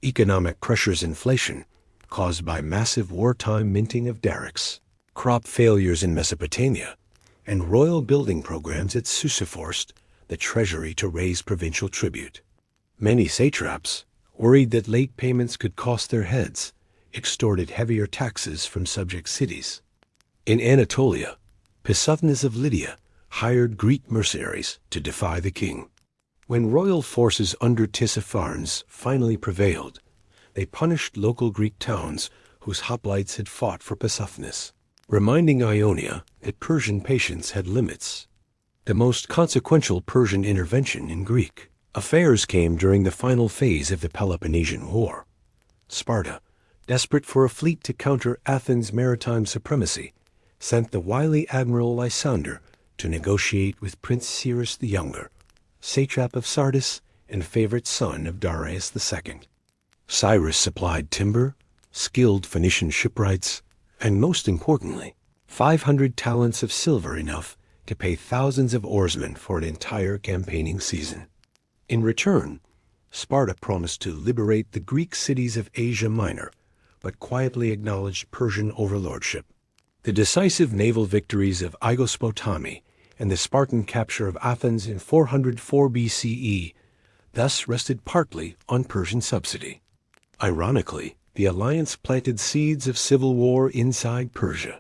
Economic pressures, inflation, caused by massive wartime minting of darics, crop failures in Mesopotamia, and royal building programs at Susa forced the treasury to raise provincial tribute. Many satraps, worried that late payments could cost their heads, extorted heavier taxes from subject cities. In Anatolia, Pissuthnes of Lydia hired Greek mercenaries to defy the king. When royal forces under Tissapharnes finally prevailed, they punished local Greek towns whose hoplites had fought for Pissuthnes, reminding Ionia that Persian patience had limits. The most consequential Persian intervention in Greek affairs came during the final phase of the Peloponnesian War. Sparta, desperate for a fleet to counter Athens' maritime supremacy, sent the wily admiral Lysander to negotiate with Prince Cyrus the Younger, satrap of Sardis and favorite son of Darius II. Cyrus supplied timber, skilled Phoenician shipwrights, and most importantly, 500 talents of silver, enough to pay thousands of oarsmen for an entire campaigning season. In return, Sparta promised to liberate the Greek cities of Asia Minor, but quietly acknowledged Persian overlordship. The decisive naval victories of Aegospotami and the Spartan capture of Athens in 404 BCE thus rested partly on Persian subsidy. Ironically, the alliance planted seeds of civil war inside Persia.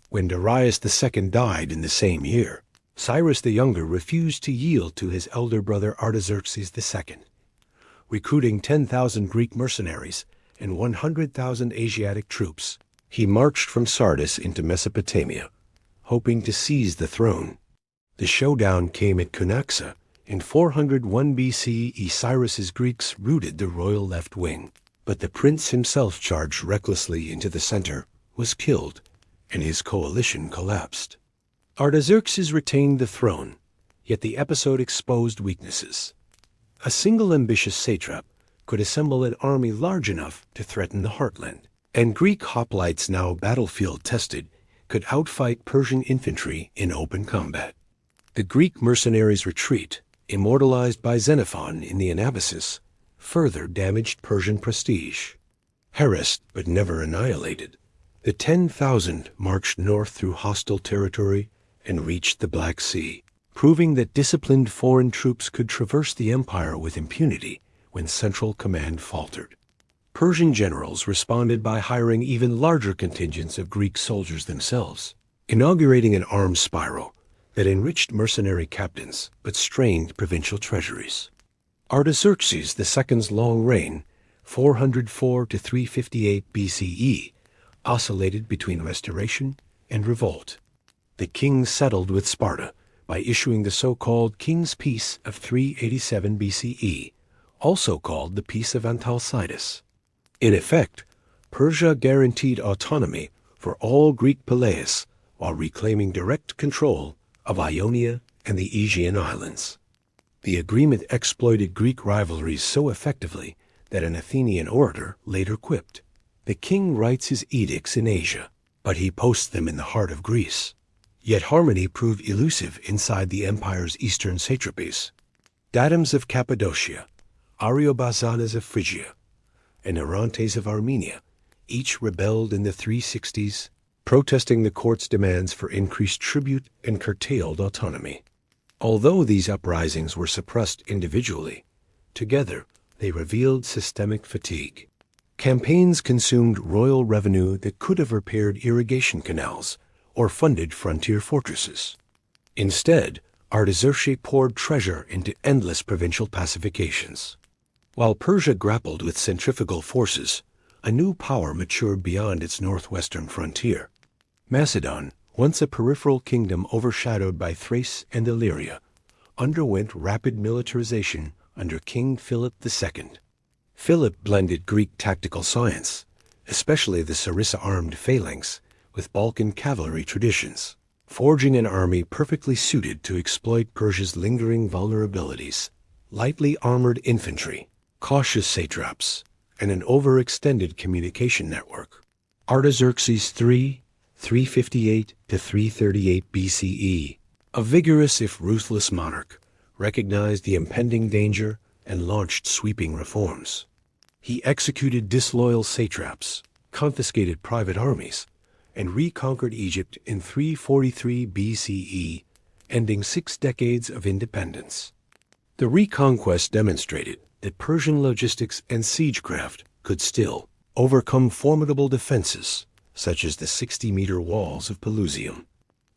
When Darius II died in the same year, Cyrus the Younger refused to yield to his elder brother Artaxerxes II. Recruiting 10,000 Greek mercenaries and 100,000 Asiatic troops, he marched from Sardis into Mesopotamia, hoping to seize the throne. The showdown came at Cunaxa. In 401 BCE, Cyrus's Greeks routed the royal left wing, but the prince himself charged recklessly into the center, was killed, and his coalition collapsed. Artaxerxes retained the throne, yet the episode exposed weaknesses. A single ambitious satrap could assemble an army large enough to threaten the heartland, and Greek hoplites, now battlefield-tested, could outfight Persian infantry in open combat. The Greek mercenaries' retreat, immortalized by Xenophon in the Anabasis, further damaged Persian prestige. Harassed but never annihilated, the 10,000 marched north through hostile territory and reached the Black Sea, proving that disciplined foreign troops could traverse the empire with impunity when central command faltered. Persian generals responded by hiring even larger contingents of Greek soldiers themselves, inaugurating an arms spiral that enriched mercenary captains but strained provincial treasuries. Artaxerxes II's long reign, 404 to 358 BCE, oscillated between restoration and revolt. The king settled with Sparta by issuing the so-called King's Peace of 387 BCE, also called the Peace of Antalcidas. In effect, Persia guaranteed autonomy for all Greek Peleis while reclaiming direct control of Ionia and the Aegean Islands. The agreement exploited Greek rivalries so effectively that an Athenian orator later quipped, "The king writes his edicts in Asia, but he posts them in the heart of Greece." Yet harmony proved elusive inside the empire's eastern satrapies. Datums of Cappadocia, Ariobarzanes of Phrygia, and Orontes of Armenia each rebelled in the 360s, protesting the court's demands for increased tribute and curtailed autonomy. Although these uprisings were suppressed individually, together they revealed systemic fatigue. Campaigns consumed royal revenue that could have repaired irrigation canals or funded frontier fortresses. Instead, Artaxerxes poured treasure into endless provincial pacifications. While Persia grappled with centrifugal forces, a new power matured beyond its northwestern frontier. Macedon, once a peripheral kingdom overshadowed by Thrace and Illyria, underwent rapid militarization under King Philip II. Philip blended Greek tactical science, especially the Sarissa-armed phalanx, with Balkan cavalry traditions, forging an army perfectly suited to exploit Persia's lingering vulnerabilities: lightly armored infantry, cautious satraps, and an overextended communication network. Artaxerxes III, 358 to 338 BCE, a vigorous if ruthless monarch, recognized the impending danger and launched sweeping reforms. He executed disloyal satraps, confiscated private armies, and reconquered Egypt in 343 BCE, ending 6 decades of independence. The reconquest demonstrated that Persian logistics and siegecraft could still overcome formidable defenses, such as the 60-meter walls of Pelusium.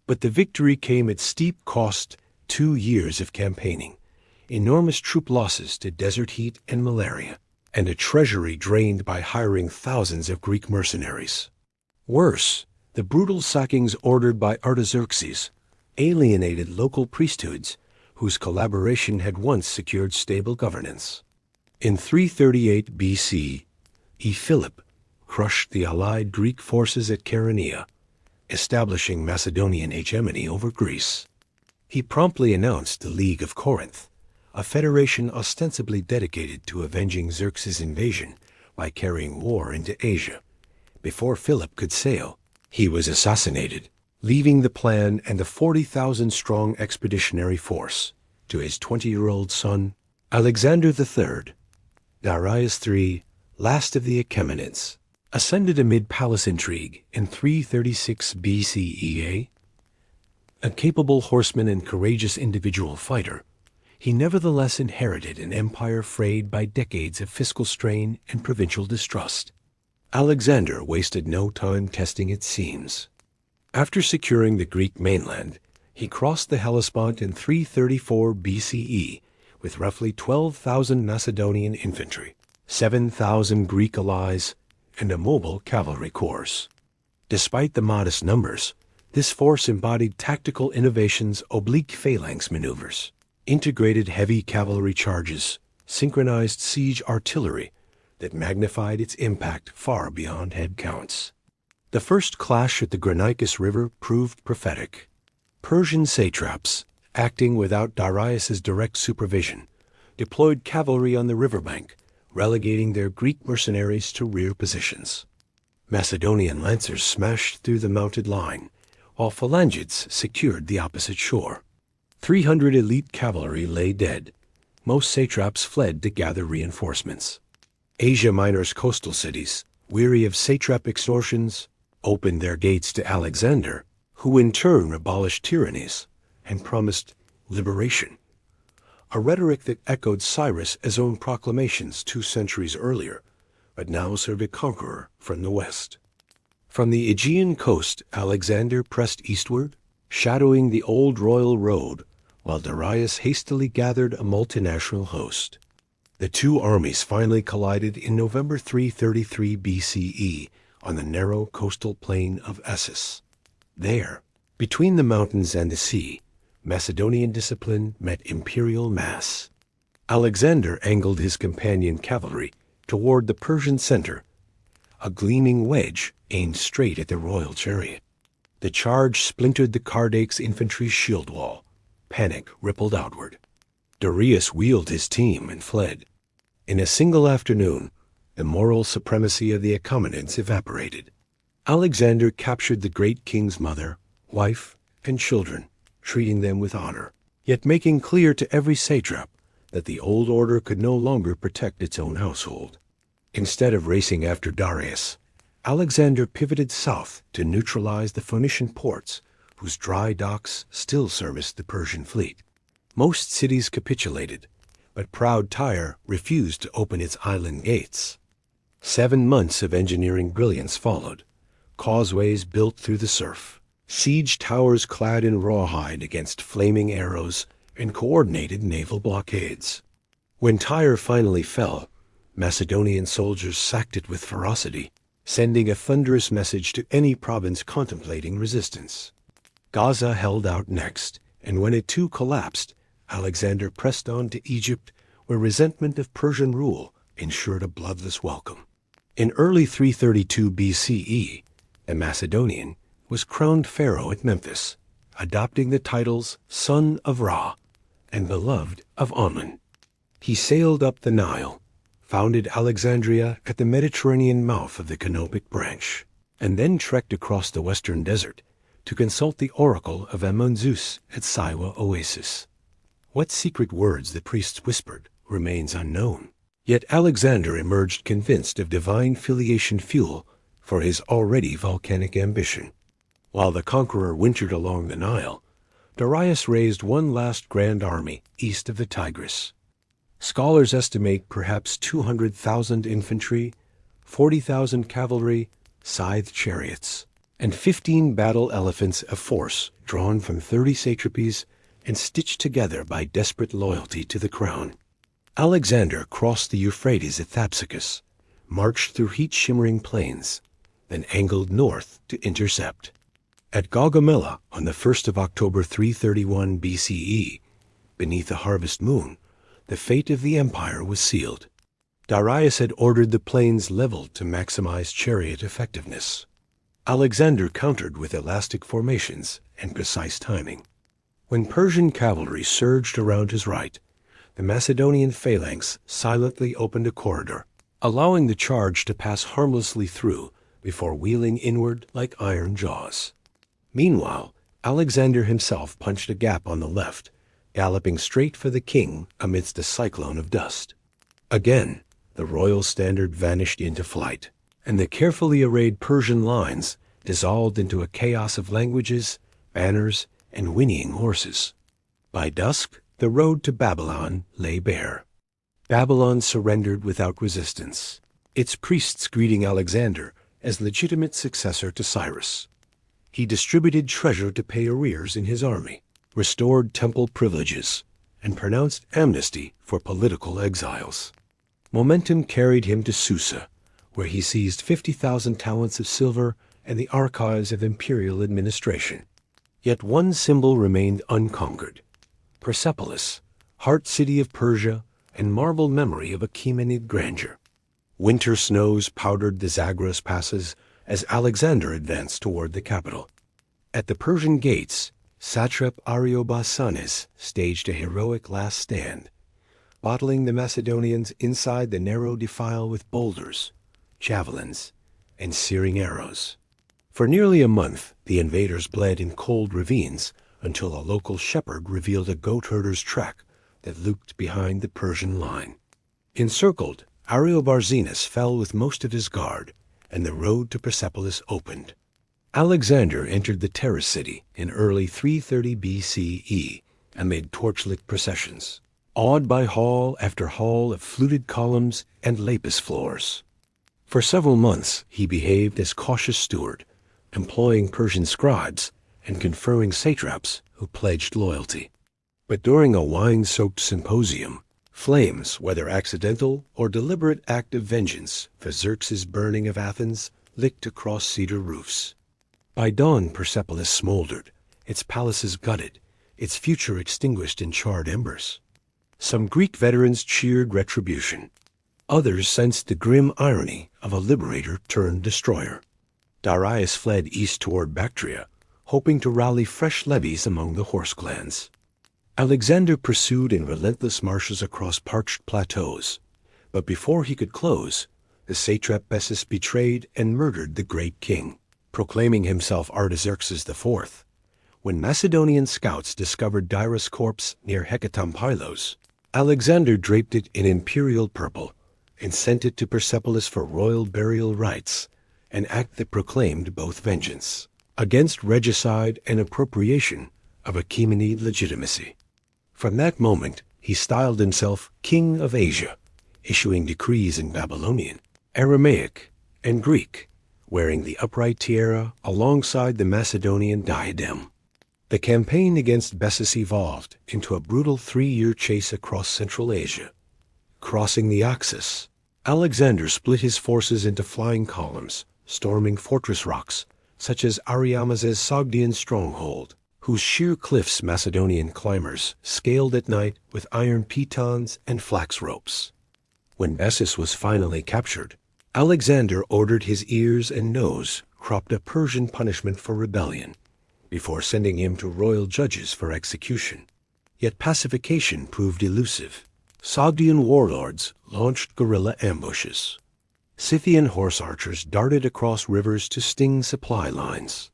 But the victory came at steep cost: 2 years of campaigning, enormous troop losses to desert heat and malaria, and a treasury drained by hiring thousands of Greek mercenaries. Worse, the brutal sackings ordered by Artaxerxes alienated local priesthoods whose collaboration had once secured stable governance. In 338 BC, Philip crushed the allied Greek forces at Chaeronea, establishing Macedonian hegemony over Greece. He promptly announced the League of Corinth, a federation ostensibly dedicated to avenging Xerxes' invasion by carrying war into Asia. Before Philip could sail, he was assassinated, leaving the plan and the 40,000-strong expeditionary force to his 20-year-old son, Alexander III. Darius III, last of the Achaemenids, ascended amid palace intrigue in 336 BCE. A capable horseman and courageous individual fighter, he nevertheless inherited an empire frayed by decades of fiscal strain and provincial distrust. Alexander wasted no time testing its seams. After securing the Greek mainland, he crossed the Hellespont in 334 BCE with roughly 12,000 Macedonian infantry, 7,000 Greek allies, and a mobile cavalry corps. Despite the modest numbers, this force embodied tactical innovations: oblique phalanx maneuvers, integrated heavy cavalry charges, synchronized siege artillery that magnified its impact far beyond head counts. The first clash at the Granicus River proved prophetic. Persian satraps, acting without Darius's direct supervision, deployed cavalry on the riverbank, relegating their Greek mercenaries to rear positions. Macedonian lancers smashed through the mounted line, while phalangists secured the opposite shore. 300 elite cavalry lay dead. Most satraps fled to gather reinforcements. Asia Minor's coastal cities, weary of satrap extortions, opened their gates to Alexander, who in turn abolished tyrannies and promised liberation, a rhetoric that echoed Cyrus' own proclamations 2 centuries earlier, but now served a conqueror from the west. From the Aegean coast, Alexander pressed eastward, shadowing the old royal road, while Darius hastily gathered a multinational host. The 2 armies finally collided in November 333 BCE on the narrow coastal plain of Essos. There, Between the mountains and the sea, Macedonian discipline met imperial mass. Alexander angled his companion cavalry toward the Persian center, a gleaming wedge aimed straight at the royal chariot. The charge splintered the Cardake's infantry shield wall. Panic rippled outward. Darius wheeled his team and fled. In a single afternoon, the moral supremacy of the Achaemenids evaporated. Alexander captured the great king's mother, wife, and children, treating them with honor, yet making clear to every satrap that the old order could no longer protect its own household. Instead of racing after Darius, Alexander pivoted south to neutralize the Phoenician ports, whose dry docks still serviced the Persian fleet. Most cities capitulated, but proud Tyre refused to open its island gates. 7 months of engineering brilliance followed. Causeways built through the surf, siege towers clad in rawhide against flaming arrows, and coordinated naval blockades. When Tyre finally fell, Macedonian soldiers sacked it with ferocity, sending a thunderous message to any province contemplating resistance. Gaza held out next, and when it too collapsed, Alexander pressed on to Egypt, where resentment of Persian rule ensured a bloodless welcome. In early 332 BCE, a Macedonian was crowned pharaoh at Memphis, adopting the titles Son of Ra and Beloved of Amun. He sailed up the Nile, founded Alexandria at the Mediterranean mouth of the Canopic branch, and then trekked across the western desert to consult the oracle of Amun-Zeus at Siwa Oasis. What secret words the priests whispered remains unknown. Yet Alexander emerged convinced of divine filiation fuel for his already volcanic ambition. While the conqueror wintered along the Nile, Darius raised one last grand army east of the Tigris. Scholars estimate perhaps 200,000 infantry, 40,000 cavalry, scythed chariots, and 15 battle elephants of force drawn from 30 satrapies and stitched together by desperate loyalty to the crown. Alexander crossed the Euphrates at Thapsacus, marched through heat-shimmering plains, then angled north to intercept. At Gaugamela on the 1st of October 331 BCE, beneath a harvest moon, the fate of the empire was sealed. Darius had ordered the plains leveled to maximize chariot effectiveness. Alexander countered with elastic formations and precise timing. When Persian cavalry surged around his right, the Macedonian phalanx silently opened a corridor, allowing the charge to pass harmlessly through before wheeling inward like iron jaws. Meanwhile, Alexander himself punched a gap on the left, galloping straight for the king amidst a cyclone of dust. Again, the royal standard vanished into flight, and the carefully arrayed Persian lines dissolved into a chaos of languages, banners, and whinnying horses. By dusk, the road to Babylon lay bare. Babylon surrendered without resistance, its priests greeting Alexander as legitimate successor to Cyrus. He distributed treasure to pay arrears in his army, restored temple privileges, and pronounced amnesty for political exiles. Momentum carried him to Susa, where he seized 50,000 talents of silver and the archives of imperial administration. Yet one symbol remained unconquered: Persepolis, heart city of Persia and marble memory of Achaemenid grandeur. Winter snows powdered the Zagros passes as Alexander advanced toward the capital. At the Persian gates, satrap Ariobarzanes staged a heroic last stand, bottling the Macedonians inside the narrow defile with boulders, javelins, and searing arrows. For nearly a month, the invaders bled in cold ravines until a local shepherd revealed a goat herder's track that looped behind the Persian line. Encircled, Ariobarzanes fell with most of his guard, and the road to Persepolis opened. Alexander entered the terrace city in early 330 BCE amid torchlit processions, awed by hall after hall of fluted columns and lapis floors. For several months he behaved as cautious steward, employing Persian scribes and conferring satraps who pledged loyalty. But during a wine-soaked symposium, flames, whether accidental or deliberate act of vengeance for Xerxes' burning of Athens, licked across cedar roofs. By dawn Persepolis smoldered, its palaces gutted, its future extinguished in charred embers. Some Greek veterans cheered retribution. Others sensed the grim irony of a liberator turned destroyer. Darius fled east toward Bactria, hoping to rally fresh levies among the horse clans. Alexander pursued in relentless marches across parched plateaus, but before he could close, the satrap Bessus betrayed and murdered the great king, proclaiming himself Artaxerxes IV. When Macedonian scouts discovered Darius' corpse near Hecatompylos, Alexander draped it in imperial purple and sent it to Persepolis for royal burial rites, an act that proclaimed both vengeance against regicide and appropriation of Achaemenid legitimacy. From that moment, he styled himself King of Asia, issuing decrees in Babylonian, Aramaic, and Greek, wearing the upright tiara alongside the Macedonian diadem. The campaign against Bessus evolved into a brutal 3-year chase across Central Asia. Crossing the Oxus, Alexander split his forces into flying columns, storming fortress rocks such as Ariamazes' Sogdian stronghold, whose sheer cliffs Macedonian climbers scaled at night with iron pitons and flax ropes. When Bessus was finally captured, Alexander ordered his ears and nose cropped a Persian punishment for rebellion, before sending him to royal judges for execution. Yet pacification proved elusive. Sogdian warlords launched guerrilla ambushes. Scythian horse archers darted across rivers to sting supply lines.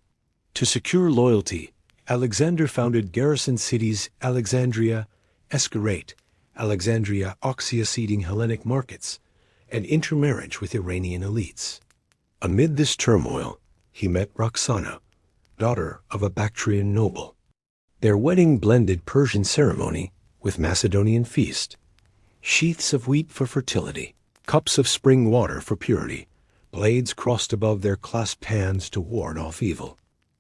To secure loyalty, Alexander founded garrison cities Alexandria, Escarate, Alexandria Oxia seeding Hellenic markets, and intermarriage with Iranian elites. Amid this turmoil, he met Roxana, daughter of a Bactrian noble. Their wedding blended Persian ceremony with Macedonian feast. Sheaths of wheat for fertility, cups of spring water for purity, blades crossed above their clasped hands to ward off evil.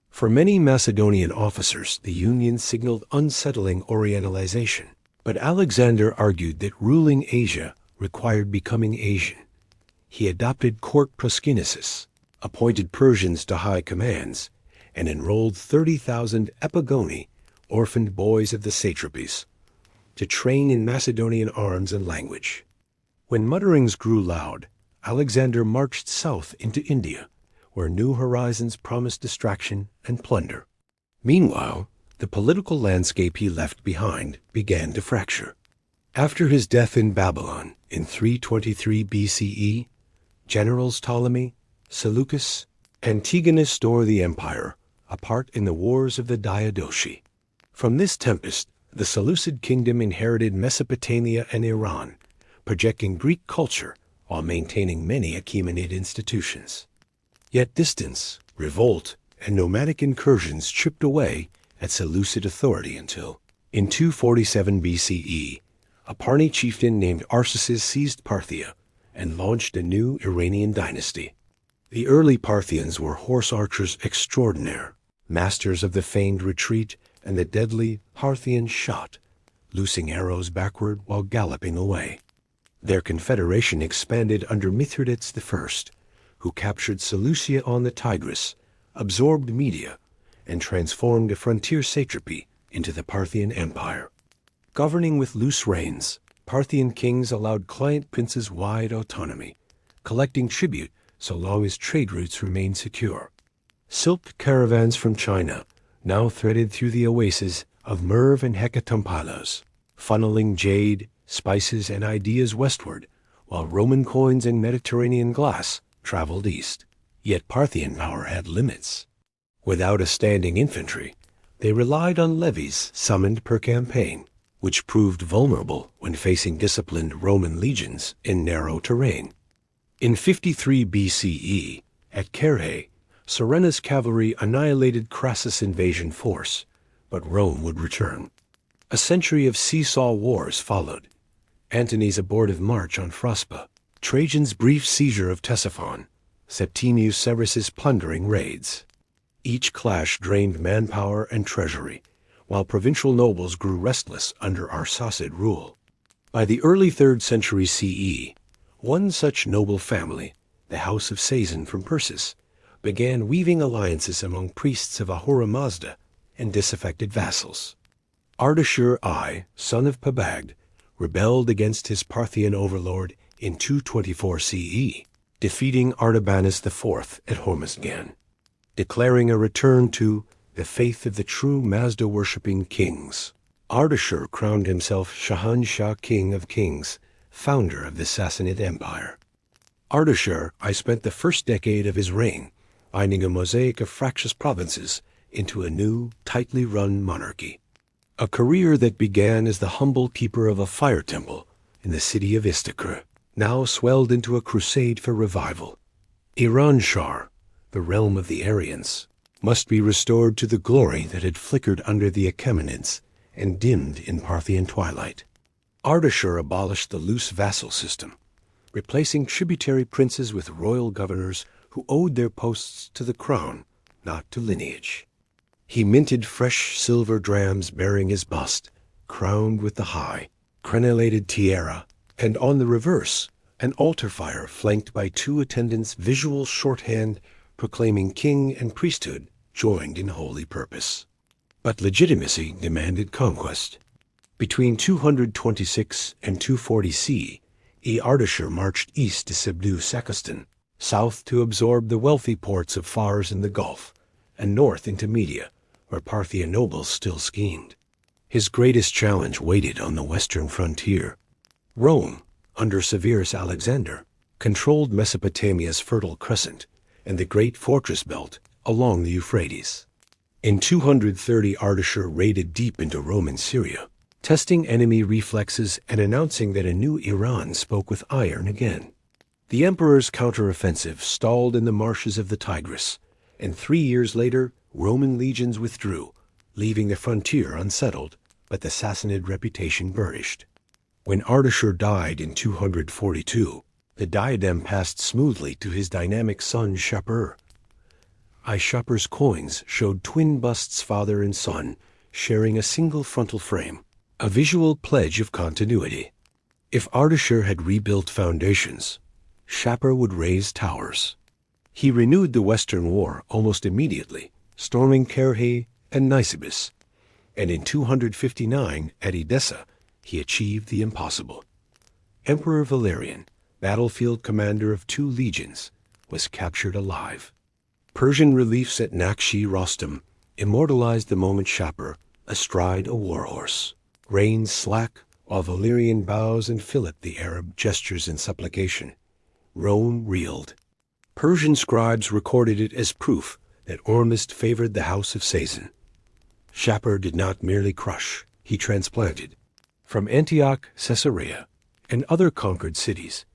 For many Macedonian officers, the union signaled unsettling Orientalization, but Alexander argued that ruling Asia required becoming Asian. He adopted court proskynesis, appointed Persians to high commands, and enrolled 30,000 epigoni, orphaned boys of the satrapies, to train in Macedonian arms and language. When mutterings grew loud, Alexander marched south into India, where new horizons promised distraction and plunder. Meanwhile, the political landscape he left behind began to fracture. After his death in Babylon in 323 BCE, generals Ptolemy, Seleucus, Antigonus tore the empire apart in the wars of the Diadochi. From this tempest, the Seleucid kingdom inherited Mesopotamia and Iran, projecting Greek culture while maintaining many Achaemenid institutions. Yet distance, revolt, and nomadic incursions chipped away at Seleucid authority until, in 247 BCE, a Parni chieftain named Arsaces seized Parthia and launched a new Iranian dynasty. The early Parthians were horse archers extraordinaire, masters of the feigned retreat and the deadly Parthian shot, loosing arrows backward while galloping away. Their confederation expanded under Mithridates I, who captured Seleucia on the Tigris, absorbed Media, and transformed a frontier satrapy into the Parthian Empire. Governing with loose reins, Parthian kings allowed client princes wide autonomy, collecting tribute so long as trade routes remained secure. Silk caravans from China now threaded through the oases of Merv and Hecatompylos, funneling jade, spices, and ideas westward, while Roman coins and Mediterranean glass traveled east. Yet Parthian power had limits. Without a standing infantry, they relied on levies summoned per campaign, which proved vulnerable when facing disciplined Roman legions in narrow terrain. In 53 BCE, at Carrhae, Surena's cavalry annihilated Crassus' invasion force, but Rome would return. A century of seesaw wars followed. Antony's abortive march on Fraspa, Trajan's brief seizure of Ctesiphon, Septimius Severus's plundering raids. Each clash drained manpower and treasury, while provincial nobles grew restless under Arsacid rule. By the early 3rd century CE, one such noble family, the House of Sazon from Persis, began weaving alliances among priests of Ahura Mazda and disaffected vassals. Ardashir I, son of Pabagd, rebelled against his Parthian overlord in 224 CE, defeating Artabanus IV at Hormozgan, declaring a return to the faith of the true Mazda-worshipping kings. Ardashir crowned himself Shahanshah, King of Kings, founder of the Sassanid Empire. Ardashir I spent the first decade of his reign binding a mosaic of fractious provinces into a new, tightly run monarchy. A career that began as the humble keeper of a fire temple in the city of Istakhr, now swelled into a crusade for revival. Iranshar, the realm of the Aryans, must be restored to the glory that had flickered under the Achaemenids and dimmed in Parthian twilight. Ardashir abolished the loose vassal system, replacing tributary princes with royal governors who owed their posts to the crown, not to lineage. He minted fresh silver drams bearing his bust, crowned with the high, crenellated tiara, and on the reverse, an altar fire flanked by two attendants' visual shorthand proclaiming king and priesthood joined in holy purpose. But legitimacy demanded conquest. Between 226 and 240 CE, Ardashir marched east to subdue Sakistan, south to absorb the wealthy ports of Fars in the Gulf, and north into Media, where Parthian nobles still schemed. His greatest challenge waited on the western frontier. Rome, under Severus Alexander, controlled Mesopotamia's Fertile Crescent and the great fortress belt along the Euphrates. In 230, Ardashir raided deep into Roman Syria, testing enemy reflexes and announcing that a new Iran spoke with iron again. The emperor's counteroffensive stalled in the marshes of the Tigris, and 3 years later, Roman legions withdrew, leaving the frontier unsettled, but the Sassanid reputation burnished. When Ardashir died in 242, the diadem passed smoothly to his dynamic son Shapur. Shapur's coins showed twin busts, father and son, sharing a single frontal frame, a visual pledge of continuity. If Ardashir had rebuilt foundations, Shapur would raise towers. He renewed the Western War almost immediately, storming Kerhe and Nisibis, and in 259 at Edessa he achieved the impossible. Emperor Valerian, battlefield commander of 2 legions, was captured alive. Persian reliefs at Nakshi Rostam immortalized the moment Shapur, astride a warhorse, reins slack while Valerian bows and Philip the Arab gestures in supplication. Rome reeled. Persian scribes recorded it as proof that Ormuzd favored the house of Sazan. Shapur did not merely crush, he transplanted. From Antioch, Caesarea, and other conquered cities,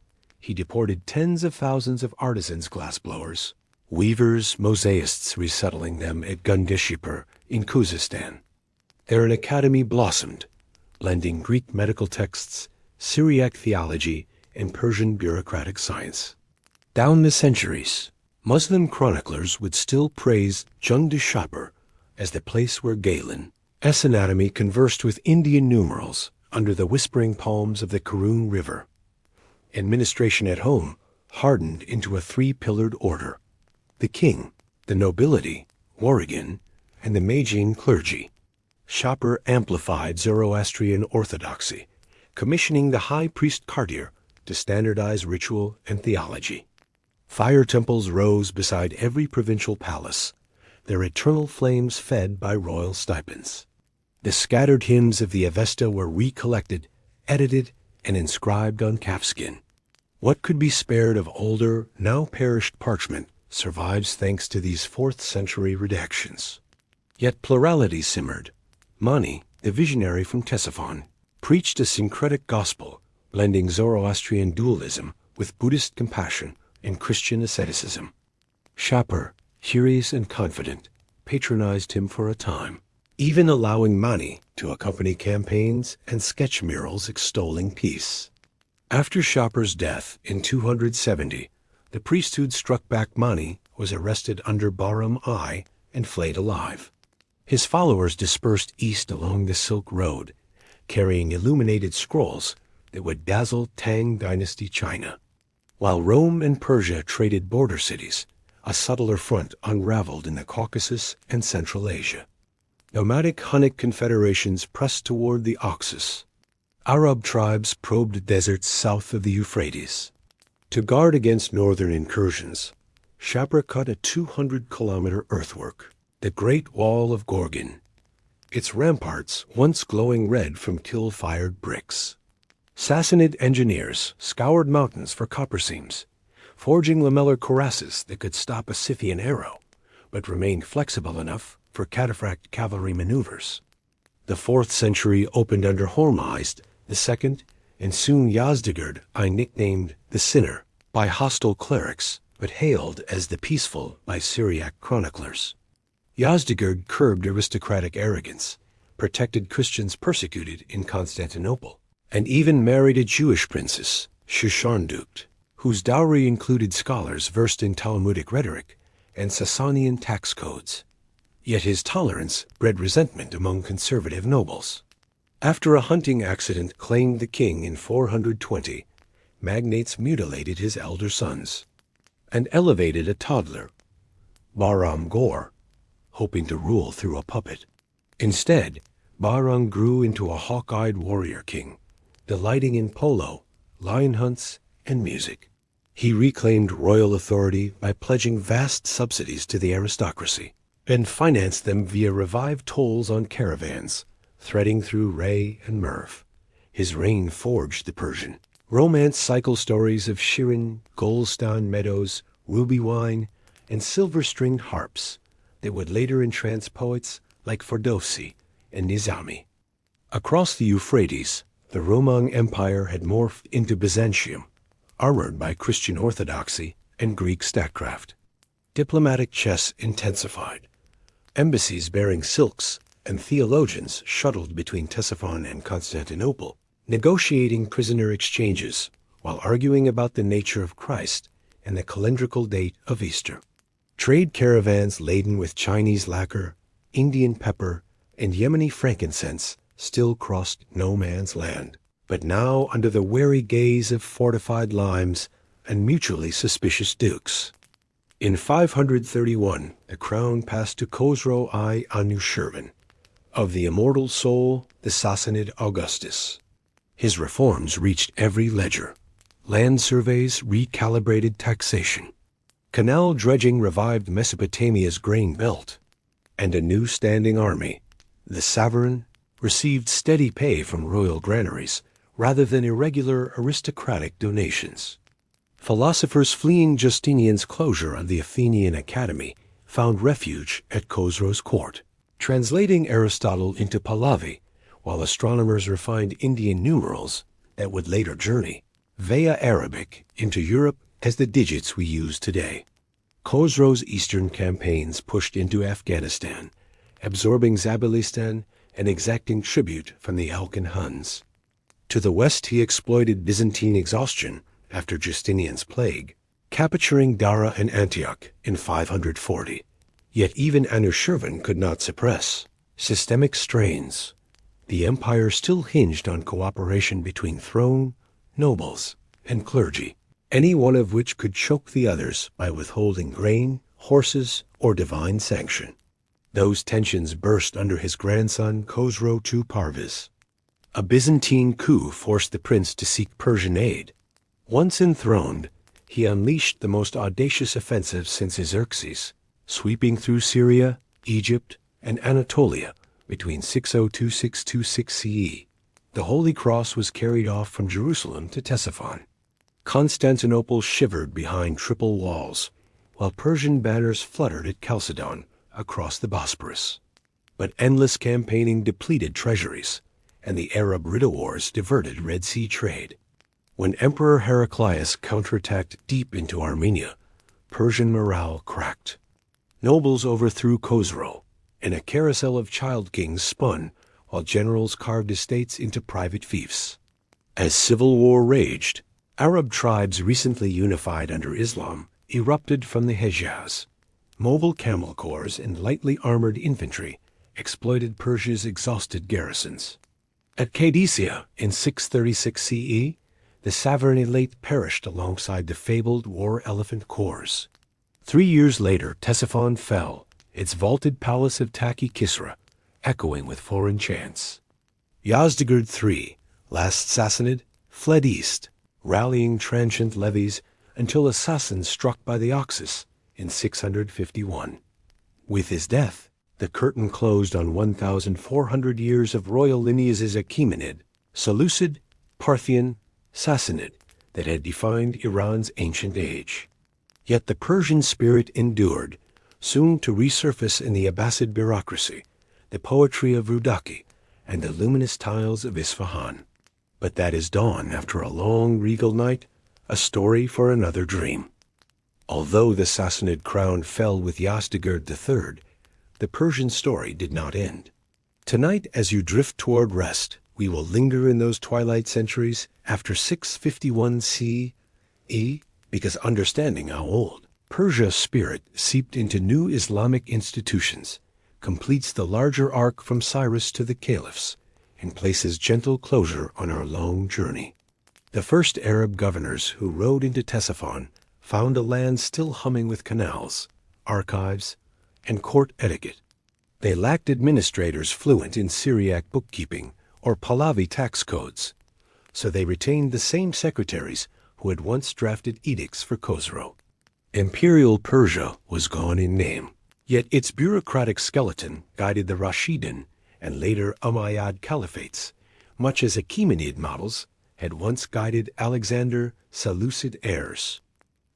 he deported tens of thousands of artisans, glassblowers, weavers, mosaists resettling them at Gundishapur in Khuzestan. There an academy blossomed, blending Greek medical texts, Syriac theology, and Persian bureaucratic science. Down the centuries, Muslim chroniclers would still praise Jungdishapur as the place where Galen, anatomy, conversed with Indian numerals under the whispering palms of the Karun River. Administration at home hardened into a 3-pillared order: the king, the nobility, Warrigan, and the Magian clergy. Shapur amplified Zoroastrian orthodoxy, commissioning the high priest Kardir to standardize ritual and theology. Fire temples rose beside every provincial palace, their eternal flames fed by royal stipends. The scattered hymns of the Avesta were recollected, edited, and inscribed on calfskin. What could be spared of older, now perished parchment survives thanks to these 4th-century redactions. Yet plurality simmered. Mani, the visionary from Ctesiphon, preached a syncretic gospel, blending Zoroastrian dualism with Buddhist compassion and Christian asceticism. Shapur, curious and confident, patronized him for a time, even allowing Mani to accompany campaigns and sketch murals extolling peace. After Shapur's death in 270, the priesthood struck back Mani was arrested under Bahram I and flayed alive. His followers dispersed east along the Silk Road, carrying illuminated scrolls that would dazzle Tang Dynasty China. While Rome and Persia traded border cities, a subtler front unraveled in the Caucasus and Central Asia. Nomadic Hunnic confederations pressed toward the Oxus. Arab tribes probed deserts south of the Euphrates. To guard against northern incursions, Shapur cut a 200-kilometer earthwork, the Great Wall of Gorgon, its ramparts once glowing red from kiln-fired bricks. Sassanid engineers scoured mountains for copper seams, forging lamellar cuirasses that could stop a Scythian arrow, but remained flexible enough for cataphract cavalry maneuvers. The 4th century opened under Hormizd II, and soon Yazdegerd I nicknamed the Sinner by hostile clerics, but hailed as the Peaceful by Syriac chroniclers. Yazdegerd curbed aristocratic arrogance, protected Christians persecuted in Constantinople, and even married a Jewish princess, Shusharndukt, whose dowry included scholars versed in Talmudic rhetoric and Sasanian tax codes. Yet his tolerance bred resentment among conservative nobles. After a hunting accident claimed the king in 420, magnates mutilated his elder sons and elevated a toddler, Bahram Gur, hoping to rule through a puppet. Instead, Bahram grew into a hawk-eyed warrior king, delighting in polo, lion hunts, and music. He reclaimed royal authority by pledging vast subsidies to the aristocracy and financed them via revived tolls on caravans, threading through Ray and Merv. His reign forged the Persian romance cycle stories of Shirin, Golestan meadows, ruby wine, and silver-stringed harps that would later entrance poets like Ferdowsi and Nizami. Across the Euphrates, the Roman Empire had morphed into Byzantium, armored by Christian orthodoxy and Greek statecraft. Diplomatic chess intensified. Embassies bearing silks and theologians shuttled between Ctesiphon and Constantinople, negotiating prisoner exchanges while arguing about the nature of Christ and the calendrical date of Easter. Trade caravans laden with Chinese lacquer, Indian pepper, and Yemeni frankincense still crossed no man's land, but now under the wary gaze of fortified limes and mutually suspicious dukes. In 531, the crown passed to Khosrow I Anushirvan, of the immortal soul, the Sassanid Augustus. His reforms reached every ledger. Land surveys recalibrated taxation. Canal dredging revived Mesopotamia's grain belt. And a new standing army, the Savaran, received steady pay from royal granaries rather than irregular aristocratic donations. Philosophers fleeing Justinian's closure of the Athenian Academy found refuge at Khosrow's court, translating Aristotle into Pahlavi, while astronomers refined Indian numerals that would later journey via Arabic into Europe as the digits we use today. Khosrow's eastern campaigns pushed into Afghanistan, absorbing Zabilistan and exacting tribute from the Alkan Huns. To the west he exploited Byzantine exhaustion after Justinian's plague, capturing Dara and Antioch in 540. Yet even Anushirvan could not suppress systemic strains. The empire still hinged on cooperation between throne, nobles, and clergy, any one of which could choke the others by withholding grain, horses, or divine sanction. Those tensions burst under his grandson Khosrow II Parviz. A Byzantine coup forced the prince to seek Persian aid. Once enthroned, he unleashed the most audacious offensive since Xerxes, sweeping through Syria, Egypt, and Anatolia between 602–626 CE. The Holy Cross was carried off from Jerusalem to Ctesiphon. Constantinople shivered behind triple walls, while Persian banners fluttered at Chalcedon across the Bosporus. But endless campaigning depleted treasuries, and the Arab Ridda Wars diverted Red Sea trade. When Emperor Heraclius counterattacked deep into Armenia, Persian morale cracked. Nobles overthrew Khosrow, and a carousel of child kings spun while generals carved estates into private fiefs. As civil war raged, Arab tribes recently unified under Islam erupted from the Hejaz. Mobile camel corps and lightly armored infantry exploited Persia's exhausted garrisons. At Qadisiyah in 636 CE, the Savarin perished alongside the fabled war elephant corps. 3 years later, Ctesiphon fell, its vaulted palace of Taki Kisra, echoing with foreign chants. Yazdegerd III, last Sassanid, fled east, rallying transient levies until assassins struck by the Oxus in 651. With his death, the curtain closed on 1,400 years of royal lineages Achaemenid, Seleucid, Parthian, Sassanid that had defined Iran's ancient age. Yet the Persian spirit endured, soon to resurface in the Abbasid bureaucracy, the poetry of Rudaki, and the luminous tiles of Isfahan. But that is dawn after a long regal night, a story for another dream. Although the Sassanid crown fell with Yazdegerd III, the Persian story did not end. Tonight, as you drift toward rest, we will linger in those twilight centuries after 651 CE, because understanding how old Persia's spirit seeped into new Islamic institutions completes the larger arc from Cyrus to the caliphs and places gentle closure on our long journey. The first Arab governors who rode into Ctesiphon found a land still humming with canals, archives, and court etiquette. They lacked administrators fluent in Syriac bookkeeping or Pahlavi tax codes, so they retained the same secretaries who had once drafted edicts for Khosrow. Imperial Persia was gone in name, yet its bureaucratic skeleton guided the Rashidun and later Umayyad caliphates, much as Achaemenid models had once guided Alexander Seleucid heirs.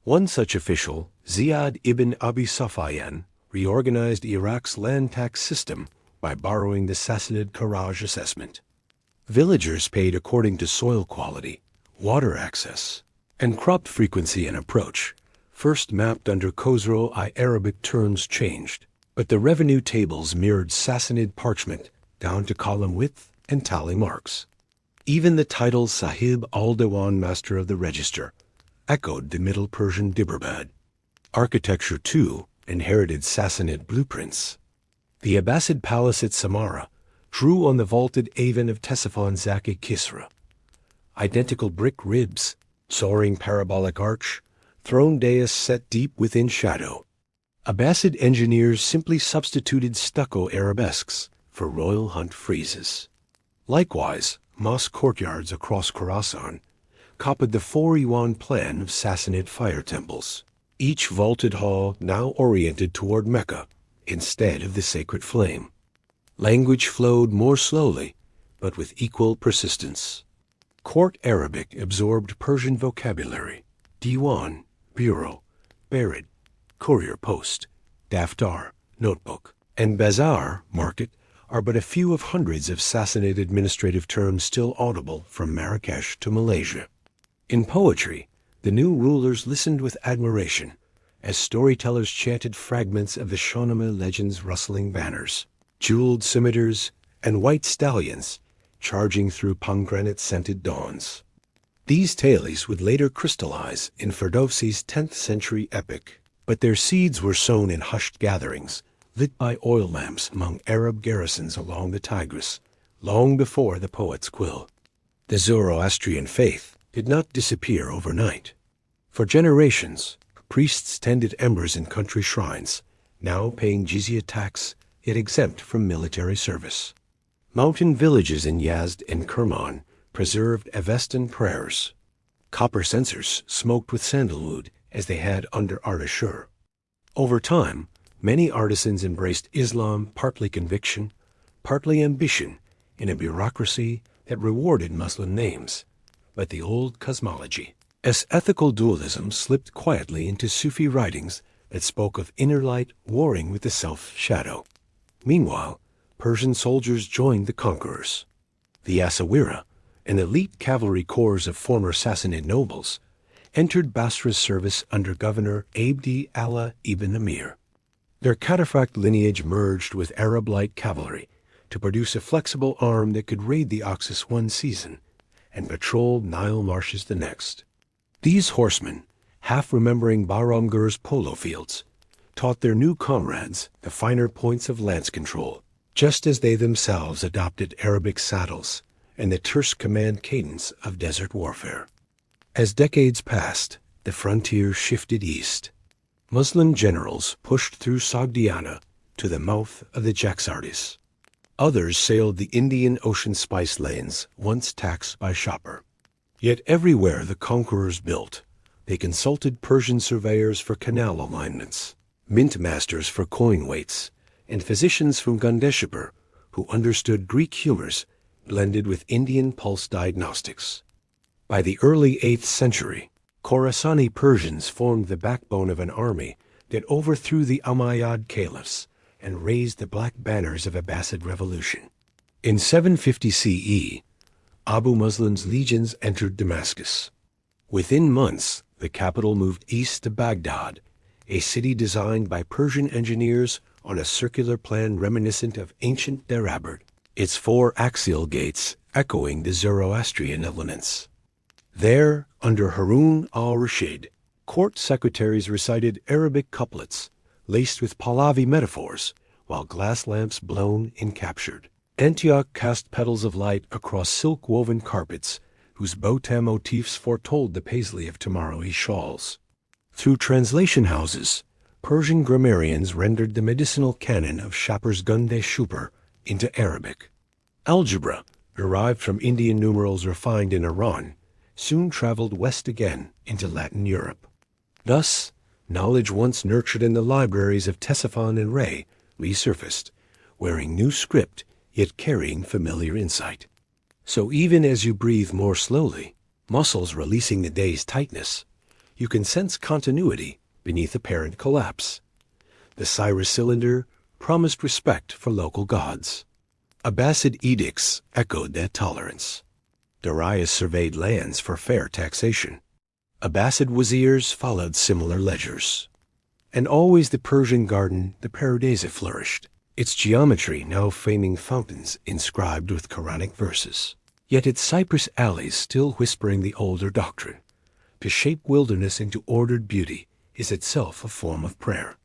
One such official, Ziyad ibn Abi Sufyan, reorganized Iraq's land tax system by borrowing the Sassanid Kharaj assessment. Villagers paid according to soil quality, water access, and crop frequency and approach, first mapped under Khosrow I Arabic terms changed, but the revenue tables mirrored Sassanid parchment down to column width and tally marks. Even the title Sahib al-Diwan, Master of the Register, echoed the Middle Persian Diberbad. Architecture, too, inherited Sassanid blueprints. The Abbasid palace at Samarra drew on the vaulted Avon of Ctesiphon's Zaki Kisra. Identical brick ribs, soaring parabolic arch, throne dais set deep within shadow. Abbasid engineers simply substituted stucco arabesques for royal hunt friezes. Likewise, mosque courtyards across Khorasan copied the 4 plan of Sassanid fire temples, each vaulted hall now oriented toward Mecca instead of the sacred flame. Language flowed more slowly, but with equal persistence. Court Arabic absorbed Persian vocabulary: diwan, bureau, barid, courier post, daftar, notebook, and bazar, market, are but a few of hundreds of Sassanid administrative terms still audible from Marrakesh to Malaysia. In poetry, the new rulers listened with admiration as storytellers chanted fragments of the Shahnameh legends' rustling banners, jeweled scimitars, and white stallions charging through pomegranate-scented dawns. These tales would later crystallize in Ferdowsi's 10th century epic, but their seeds were sown in hushed gatherings, lit by oil lamps among Arab garrisons along the Tigris, long before the poet's quill. The Zoroastrian faith did not disappear overnight. For generations, priests tended embers in country shrines, now paying jizya tax, yet exempt from military service. Mountain villages in Yazd and Kerman preserved Avestan prayers. Copper censers smoked with sandalwood as they had under Ardashir. Over time, many artisans embraced Islam, partly conviction, partly ambition, in a bureaucracy that rewarded Muslim names, but the old cosmology. As ethical dualism slipped quietly into Sufi writings that spoke of inner light warring with the self-shadow. Meanwhile, Persian soldiers joined the conquerors. The Asawira, an elite cavalry corps of former Sassanid nobles, entered Basra's service under Governor Abdi Allah ibn Amir. Their cataphract lineage merged with Arab light cavalry to produce a flexible arm that could raid the Oxus one season and patrol Nile marshes the next. These horsemen, half remembering Bahramgur's polo fields, taught their new comrades the finer points of lance control, just as they themselves adopted Arabic saddles and the terse command cadence of desert warfare. As decades passed, the frontier shifted east. Muslim generals pushed through Sogdiana to the mouth of the Jaxartes. Others sailed the Indian Ocean spice lanes, once taxed by Shopper. Yet everywhere the conquerors built, they consulted Persian surveyors for canal alignments, mint masters for coin weights, and physicians from Gandeshapur who understood Greek humors blended with Indian pulse diagnostics. By the early 8th century, Khorasani Persians formed the backbone of an army that overthrew the Umayyad caliphs and raised the black banners of Abbasid revolution. In 750 CE, Abu Muslim's legions entered Damascus. Within months, the capital moved east to Baghdad, a city designed by Persian engineers on a circular plan reminiscent of ancient Darabard, its 4 axial gates echoing the Zoroastrian elements. There, under Harun al-Rashid, court secretaries recited Arabic couplets laced with Pahlavi metaphors, while glass lamps blown and captured. Antioch cast petals of light across silk-woven carpets, whose botam motifs foretold the paisley of tomorrowy shawls. Through translation houses, Persian grammarians rendered the medicinal canon of Shapur's Gunde Shupur into Arabic. Algebra, derived from Indian numerals refined in Iran, soon traveled west again into Latin Europe. Thus, knowledge once nurtured in the libraries of Ctesiphon and Ray resurfaced, wearing new script yet carrying familiar insight. So even as you breathe more slowly, muscles releasing the day's tightness, you can sense continuity beneath apparent collapse. The Cyrus cylinder promised respect for local gods. Abbasid edicts echoed that tolerance. Darius surveyed lands for fair taxation. Abbasid wazirs followed similar ledgers. And always the Persian garden, the paradisa, flourished, its geometry now framing fountains inscribed with Quranic verses, yet its cypress alleys still whispering the older doctrine. To shape wilderness into ordered beauty is itself a form of prayer.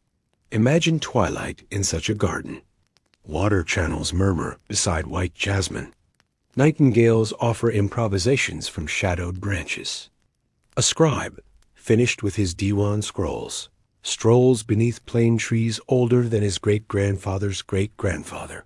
Imagine twilight in such a garden. Water channels murmur beside white jasmine. Nightingales offer improvisations from shadowed branches. A scribe, finished with his diwan scrolls, strolls beneath plane trees older than his great-grandfather's great-grandfather.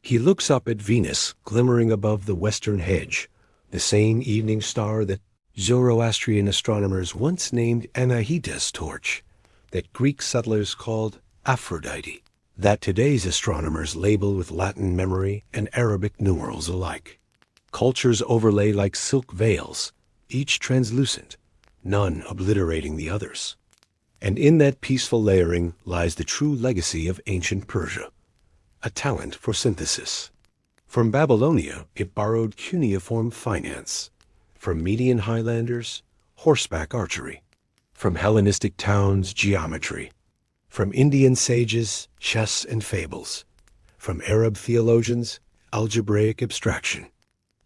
He looks up at Venus glimmering above the western hedge, the same evening star that Zoroastrian astronomers once named Anahita's torch, that Greek settlers called Aphrodite, that today's astronomers label with Latin memory and Arabic numerals alike. Cultures overlay like silk veils, each translucent, none obliterating the others. And in that peaceful layering lies the true legacy of ancient Persia, a talent for synthesis. From Babylonia, it borrowed cuneiform finance. From Median highlanders, horseback archery. From Hellenistic towns, geometry. From Indian sages, chess and fables. From Arab theologians, algebraic abstraction.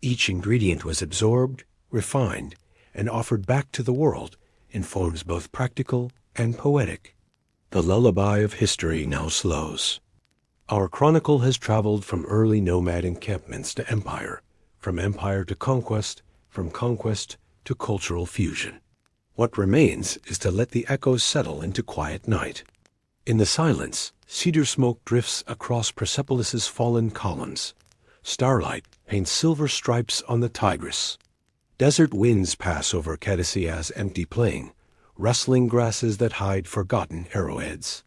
Each ingredient was absorbed, refined, and offered back to the world in forms both practical and poetic. The lullaby of history now slows. Our chronicle has traveled from early nomad encampments to empire, from empire to conquest, from conquest to cultural fusion. What remains is to let the echoes settle into quiet night. In the silence, cedar smoke drifts across Persepolis's fallen columns. Starlight paints silver stripes on the Tigris. Desert winds pass over Cadycea's empty plain, rustling grasses that hide forgotten arrowheads.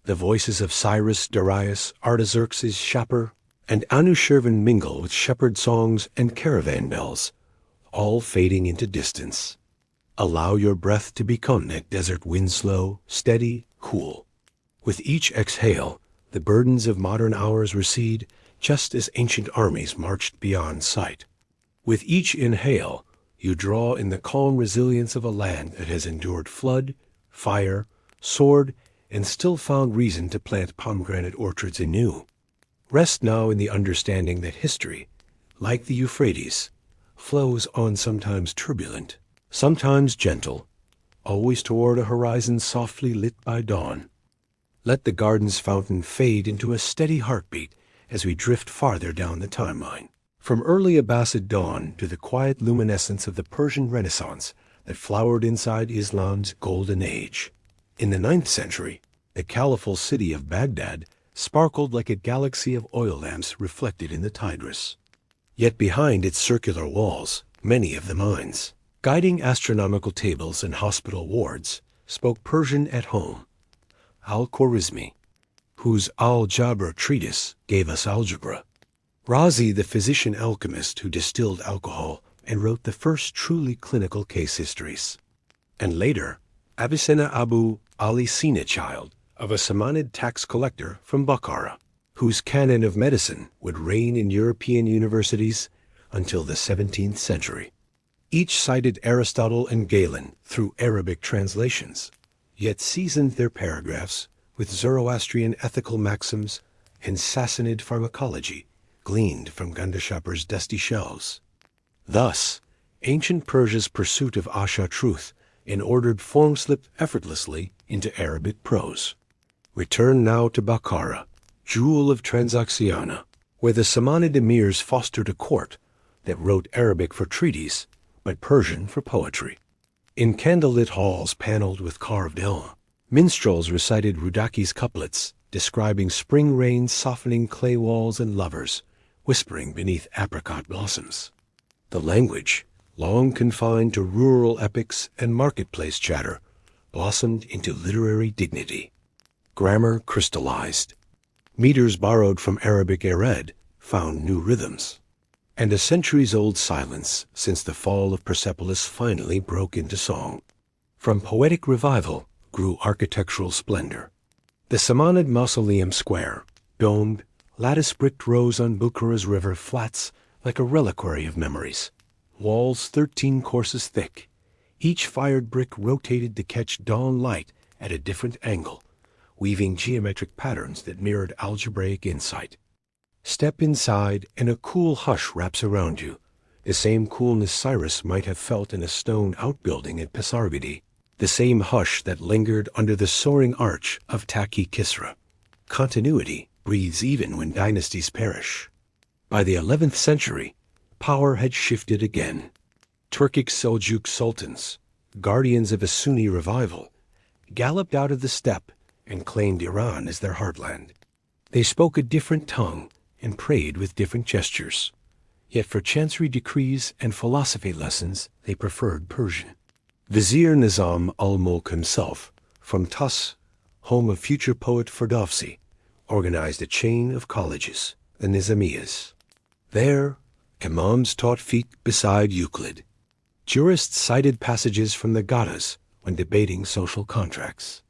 The voices of Cyrus, Darius, Artaxerxes, Shapur, and Anushirvan mingle with shepherd songs and caravan bells, all fading into distance. Allow your breath to become that desert wind slow, steady, cool. With each exhale, the burdens of modern hours recede, just as ancient armies marched beyond sight. With each inhale, you draw in the calm resilience of a land that has endured flood, fire, sword, and still found reason to plant pomegranate orchards anew. Rest now in the understanding that history, like the Euphrates, flows on sometimes turbulent, sometimes gentle, always toward a horizon softly lit by dawn. Let the garden's fountain fade into a steady heartbeat as we drift farther down the timeline. From early Abbasid dawn to the quiet luminescence of the Persian Renaissance that flowered inside Islam's golden age. In the 9th century, the caliphal city of Baghdad sparkled like a galaxy of oil lamps reflected in the Tigris. Yet behind its circular walls, many of the minds, guiding astronomical tables and hospital wards, spoke Persian at home. Al-Khwarizmi, whose Al-Jabr treatise gave us algebra. Razi, the physician alchemist who distilled alcohol and wrote the first truly clinical case histories. And later, Avicenna Abu Ali Sina, child of a Samanid tax collector from Bukhara, whose canon of medicine would reign in European universities until the 17th century. Each cited Aristotle and Galen through Arabic translations, yet seasoned their paragraphs with Zoroastrian ethical maxims and Sassanid pharmacology gleaned from Gandhashapur's dusty shelves. Thus, ancient Persia's pursuit of Asha truth and ordered form slipped effortlessly into Arabic prose. Return now to Bukhara, jewel of Transoxiana, where the Samanid emirs fostered a court that wrote Arabic for treaties, but Persian for poetry. In candlelit halls paneled with carved elm, minstrels recited Rudaki's couplets, describing spring rains softening clay walls and lovers, whispering beneath apricot blossoms. The language, long confined to rural epics and marketplace chatter, blossomed into literary dignity. Grammar crystallized. Meters borrowed from Arabic ered found new rhythms. And a centuries-old silence since the fall of Persepolis finally broke into song. From poetic revival grew architectural splendor. The Samanid Mausoleum Square, domed, lattice-bricked rose on Bukhara's river flats like a reliquary of memories. Walls 13 courses thick. Each fired brick rotated to catch dawn light at a different angle, weaving geometric patterns that mirrored algebraic insight. Step inside and a cool hush wraps around you, the same coolness Cyrus might have felt in a stone outbuilding at Pasargadae, the same hush that lingered under the soaring arch of Taki Kisra. Continuity breathes even when dynasties perish. By the 11th century, power had shifted again. Turkic Seljuk sultans, guardians of a Sunni revival, galloped out of the steppe and claimed Iran as their heartland. They spoke a different tongue and prayed with different gestures. Yet for chancery decrees and philosophy lessons, they preferred Persian. Vizier Nizam al-Mulk himself, from Tas, home of future poet Ferdowsi, organized a chain of colleges, the Nizamiyas. There, imams taught fiqh beside Euclid. Jurists cited passages from the Gathas when debating social contracts.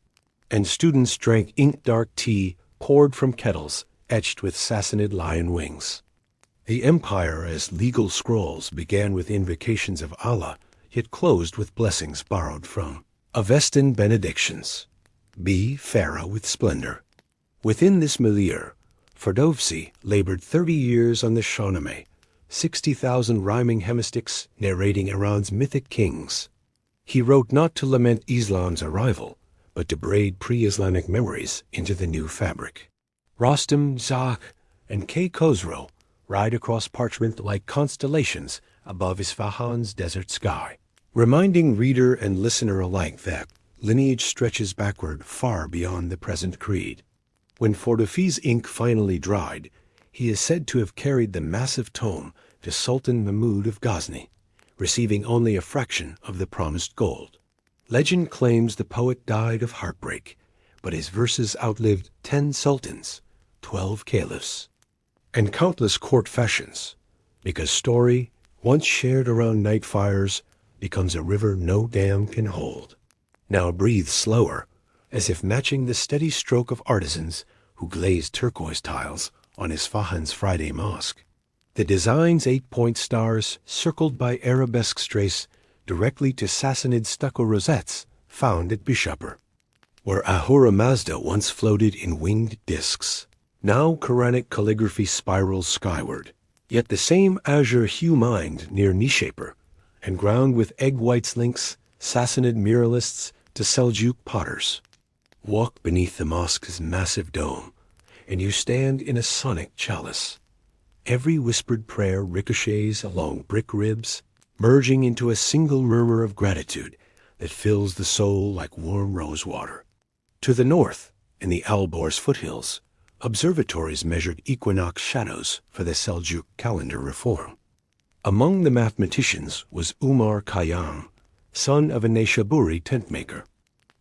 And students drank ink-dark tea poured from kettles etched with Sassanid lion wings. The empire as legal scrolls began with invocations of Allah, yet closed with blessings borrowed from Avestan benedictions. Be Pharaoh with splendor. Within this milieu, Ferdowsi labored 30 years on the Shahnameh, 60,000 rhyming hemistichs narrating Iran's mythic kings. He wrote not to lament Islam's arrival, but to braid pre-Islamic memories into the new fabric. Rostam, Zak, and K. Khosrow ride across parchment like constellations above Isfahan's desert sky, reminding reader and listener alike that lineage stretches backward far beyond the present creed. When Ferdowsi's ink finally dried, he is said to have carried the massive tome to Sultan Mahmud of Ghazni, receiving only a fraction of the promised gold. Legend claims the poet died of heartbreak, but his verses outlived 10 sultans, 12 caliphs, and countless court fashions, because story, once shared around night fires, becomes a river no dam can hold. Now breathe slower, as if matching the steady stroke of artisans who glaze turquoise tiles on Isfahan's Friday mosque. The design's 8-point stars, circled by arabesque trace, directly to Sassanid stucco rosettes found at Bishapur, where Ahura Mazda once floated in winged discs. Now Quranic calligraphy spirals skyward, yet the same azure hue mined near Nishapur, and ground with egg whites links Sassanid muralists to Seljuk potters. Walk beneath the mosque's massive dome, and you stand in a sonic chalice. Every whispered prayer ricochets along brick ribs, merging into a single murmur of gratitude that fills the soul like warm rose water. To the north, in the Alborz foothills, Observatories measured equinox shadows for the Seljuk calendar reform. Among the mathematicians was Umar Khayyam, son of a Naishaburi tentmaker.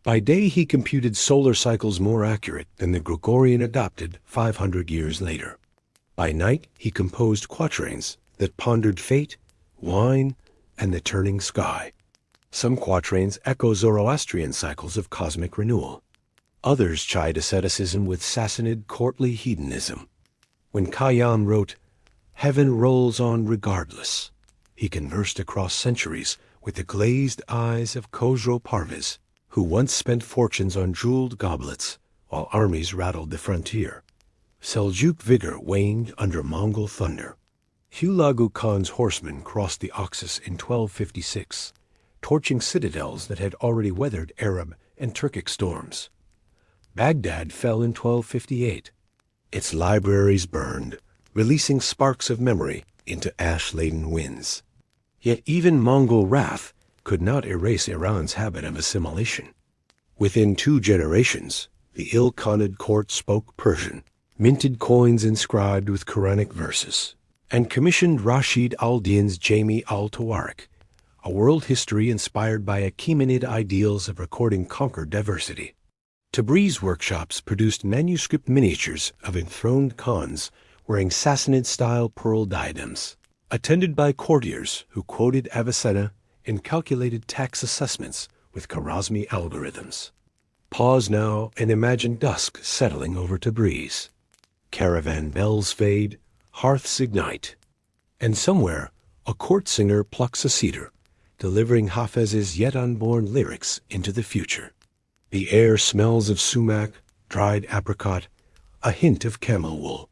By day he computed solar cycles more accurate than the Gregorian adopted 500 years later. By night he composed quatrains that pondered fate, wine, and the turning sky. Some quatrains echo Zoroastrian cycles of cosmic renewal. Others chide asceticism with Sassanid courtly hedonism. When Khayyam wrote, "Heaven rolls on regardless," he conversed across centuries with the glazed eyes of Khosrow Parviz, who once spent fortunes on jeweled goblets while armies rattled the frontier. Seljuk vigor waned under Mongol thunder. Hulagu Khan's horsemen crossed the Oxus in 1256, torching citadels that had already weathered Arab and Turkic storms. Baghdad fell in 1258. Its libraries burned, releasing sparks of memory into ash-laden winds. Yet even Mongol wrath could not erase Iran's habit of assimilation. Within 2 generations, the ill-Khanid court spoke Persian, minted coins inscribed with Quranic verses, and commissioned Rashid al-Din's Jami al-Tawarik, a world history inspired by Achaemenid ideals of recording conquered diversity. Tabriz workshops produced manuscript miniatures of enthroned khans wearing Sassanid-style pearl diadems, attended by courtiers who quoted Avicenna and calculated tax assessments with Khwarizmi algorithms. Pause now and imagine dusk settling over Tabriz. Caravan bells fade, hearths ignite, and somewhere a court singer plucks a cedar, delivering Hafez's yet unborn lyrics into the future. The air smells of sumac, dried apricot, a hint of camel wool.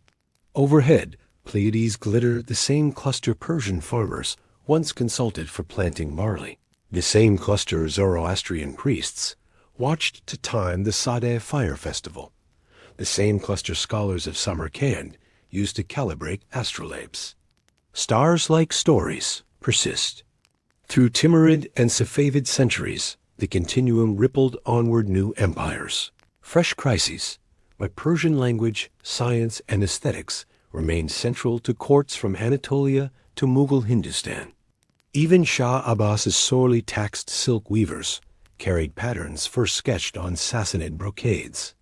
Overhead, Pleiades glitter the same cluster Persian farmers once consulted for planting barley. The same cluster Zoroastrian priests watched to time the Sadeh fire festival. The same cluster scholars of Samarkand used to calibrate astrolabes. Stars like stories persist. Through Timurid and Safavid centuries, the continuum rippled onward new empires. Fresh crises, but Persian language, science, and aesthetics remained central to courts from Anatolia to Mughal Hindustan. Even Shah Abbas's sorely taxed silk weavers carried patterns first sketched on Sassanid brocades.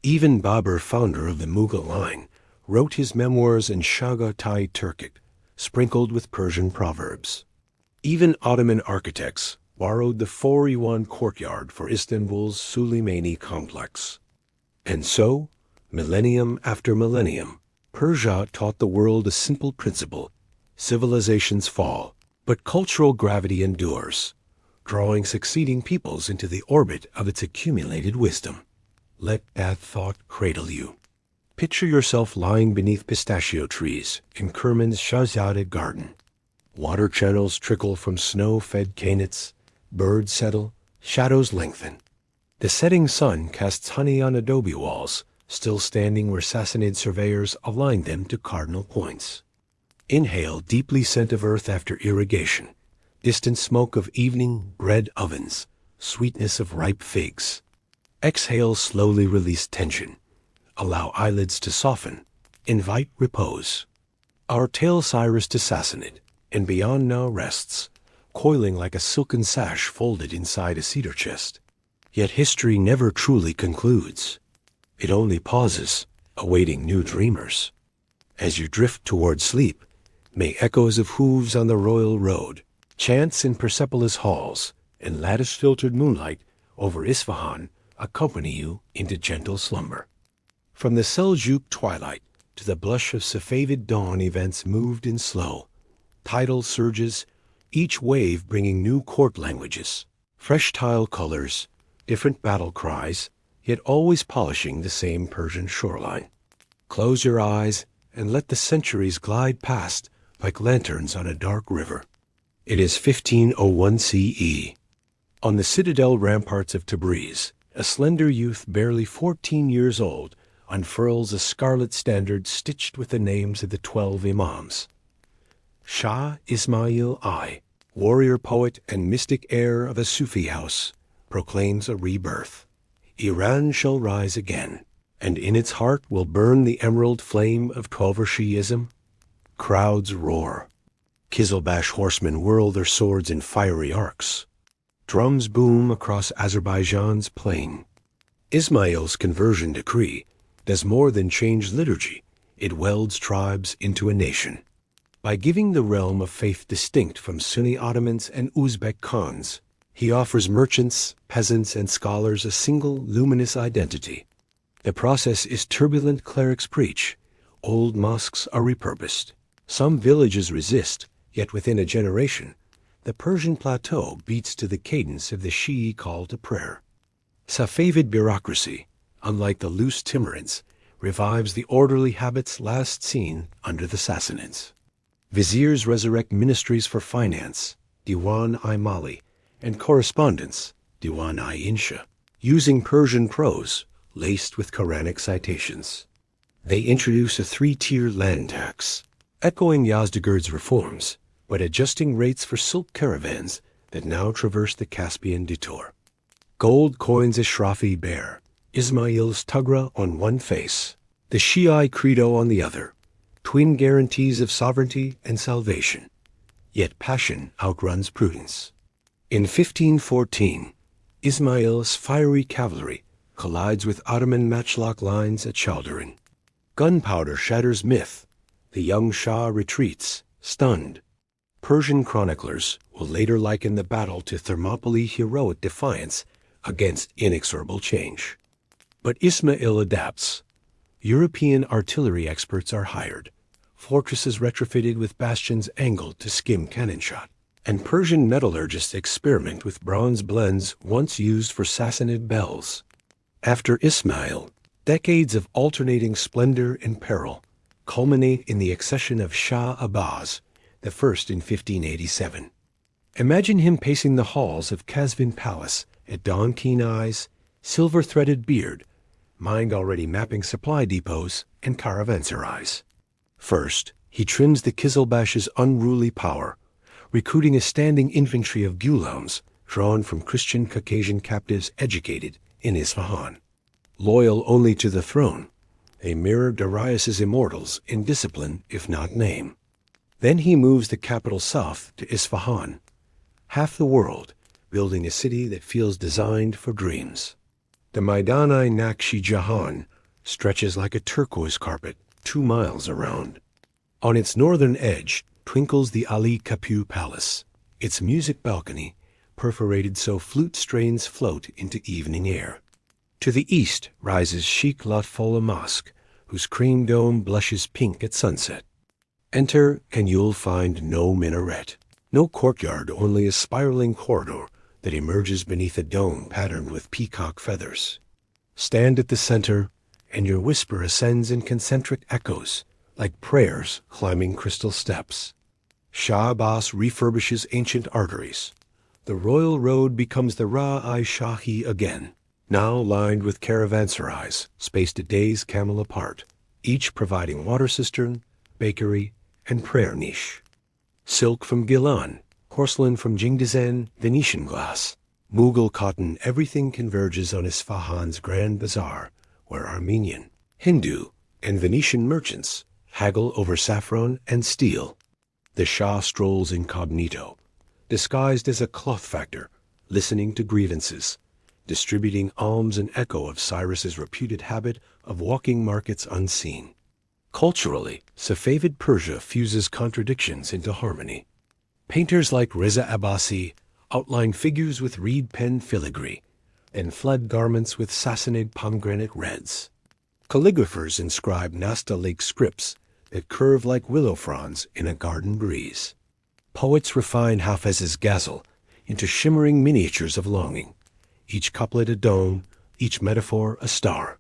Even Babur, founder of the Mughal line, wrote his memoirs in Chagatai Turkic, sprinkled with Persian proverbs. Even Ottoman architects borrowed the 4E1 courtyard for Istanbul's Süleymani complex. And so, millennium after millennium, Persia taught the world a simple principle: civilizations fall, but cultural gravity endures, drawing succeeding peoples into the orbit of its accumulated wisdom. Let that thought cradle you. Picture yourself lying beneath pistachio trees in Kerman's Shahzadeh garden. Water channels trickle from snow-fed qanats, birds settle, shadows lengthen. The setting sun casts honey on adobe walls, still standing where Sassanid surveyors aligned them to cardinal points. Inhale deeply scent of earth after irrigation, distant smoke of evening bread ovens, sweetness of ripe figs. Exhale, slowly release tension. Allow eyelids to soften. Invite repose. Our tale Cyrus to Sassanid, and beyond now rests, coiling like a silken sash folded inside a cedar chest. Yet history never truly concludes. It only pauses, awaiting new dreamers. As you drift toward sleep, may echoes of hooves on the royal road, chants in Persepolis halls, and lattice-filtered moonlight over Isfahan accompany you into gentle slumber. From the Seljuk twilight to the blush of Safavid dawn, events moved in slow, tidal surges, each wave bringing new court languages, fresh tile colors, different battle cries, yet always polishing the same Persian shoreline. Close your eyes and let the centuries glide past like lanterns on a dark river. It is 1501 CE. On the citadel ramparts of Tabriz, a slender youth barely 14 years old unfurls a scarlet standard stitched with the names of the 12 imams. Shah Ismail I, warrior poet and mystic heir of a Sufi house, proclaims a rebirth. Iran shall rise again, And in its heart will burn the emerald flame of Twelver Shi'ism. Crowds roar. Kizilbash horsemen whirl their swords in fiery arcs. Drums boom across Azerbaijan's plain. Ismail's conversion decree does more than change liturgy. It welds tribes into a nation. By giving the realm of faith distinct from Sunni Ottomans and Uzbek Khans, he offers merchants, peasants, and scholars a single luminous identity. The process is turbulent clerics preach. Old mosques are repurposed. Some villages resist, yet within a generation, the Persian plateau beats to the cadence of the Shi'i call to prayer. Safavid bureaucracy, unlike the loose Timurids, revives the orderly habits last seen under the Sassanids. Viziers resurrect ministries for finance, diwan-i-mali, and correspondence, diwan-i-insha, using Persian prose laced with Quranic citations. They introduce a 3-tier land tax, echoing Yazdegerd's reforms, but adjusting rates for silk caravans that now traverse the Caspian detour. Gold coins Ashrafi bear Ismail's Tugra on one face, the Shi'i credo on the other, twin guarantees of sovereignty and salvation. Yet passion outruns prudence. In 1514, Ismail's fiery cavalry collides with Ottoman matchlock lines at Chaldiran. Gunpowder shatters myth. The young Shah retreats, stunned. Persian chroniclers will later liken the battle to Thermopylae' heroic defiance against inexorable change. But Ismail adapts. European artillery experts are hired, fortresses retrofitted with bastions angled to skim cannon shot, and Persian metallurgists experiment with bronze blends once used for Sassanid bells. After Ismail, decades of alternating splendor and peril culminate in the accession of Shah Abbas, the first in 1587. Imagine him pacing the halls of Qazvin Palace at dawn, keen eyes, silver-threaded beard, mind already mapping supply depots and caravanserais. First, he trims the Kizilbash's unruly power, recruiting a standing infantry of ghulams drawn from Christian Caucasian captives educated in Isfahan. Loyal only to the throne, they mirror Darius's immortals in discipline if not name. Then he moves the capital south to Isfahan, half the world, building a city that feels designed for dreams. The Maidan-i Nakshi stretches like a turquoise carpet 2 miles around. On its northern edge twinkles the Ali Kapu Palace, its music balcony perforated so flute strains float into evening air. To the east rises Sheikh Lotfola Mosque, whose cream dome blushes pink at sunset. Enter, and you'll find no minaret, no courtyard, only a spiraling corridor that emerges beneath a dome patterned with peacock feathers. Stand at the center, and your whisper ascends in concentric echoes, like prayers climbing crystal steps. Shah Abbas refurbishes ancient arteries. The royal road becomes the Ra-i-Shahi again, now lined with caravanserais, spaced a day's camel apart, each providing water cistern, bakery, and prayer niche. Silk from Gilan, porcelain from Jingdezhen, Venetian glass, Mughal cotton, everything converges on Isfahan's Grand Bazaar, where Armenian, Hindu, and Venetian merchants haggle over saffron and steel. The Shah strolls incognito, disguised as a cloth factor, listening to grievances, distributing alms, an echo of Cyrus's reputed habit of walking markets unseen. Culturally, Safavid Persia fuses contradictions into harmony. Painters like Reza Abbasi outline figures with reed pen filigree and flood garments with Sassanid pomegranate reds. Calligraphers inscribe Nastaliq scripts that curve like willow fronds in a garden breeze. Poets refine Hafez's ghazal into shimmering miniatures of longing, each couplet a dome, each metaphor a star.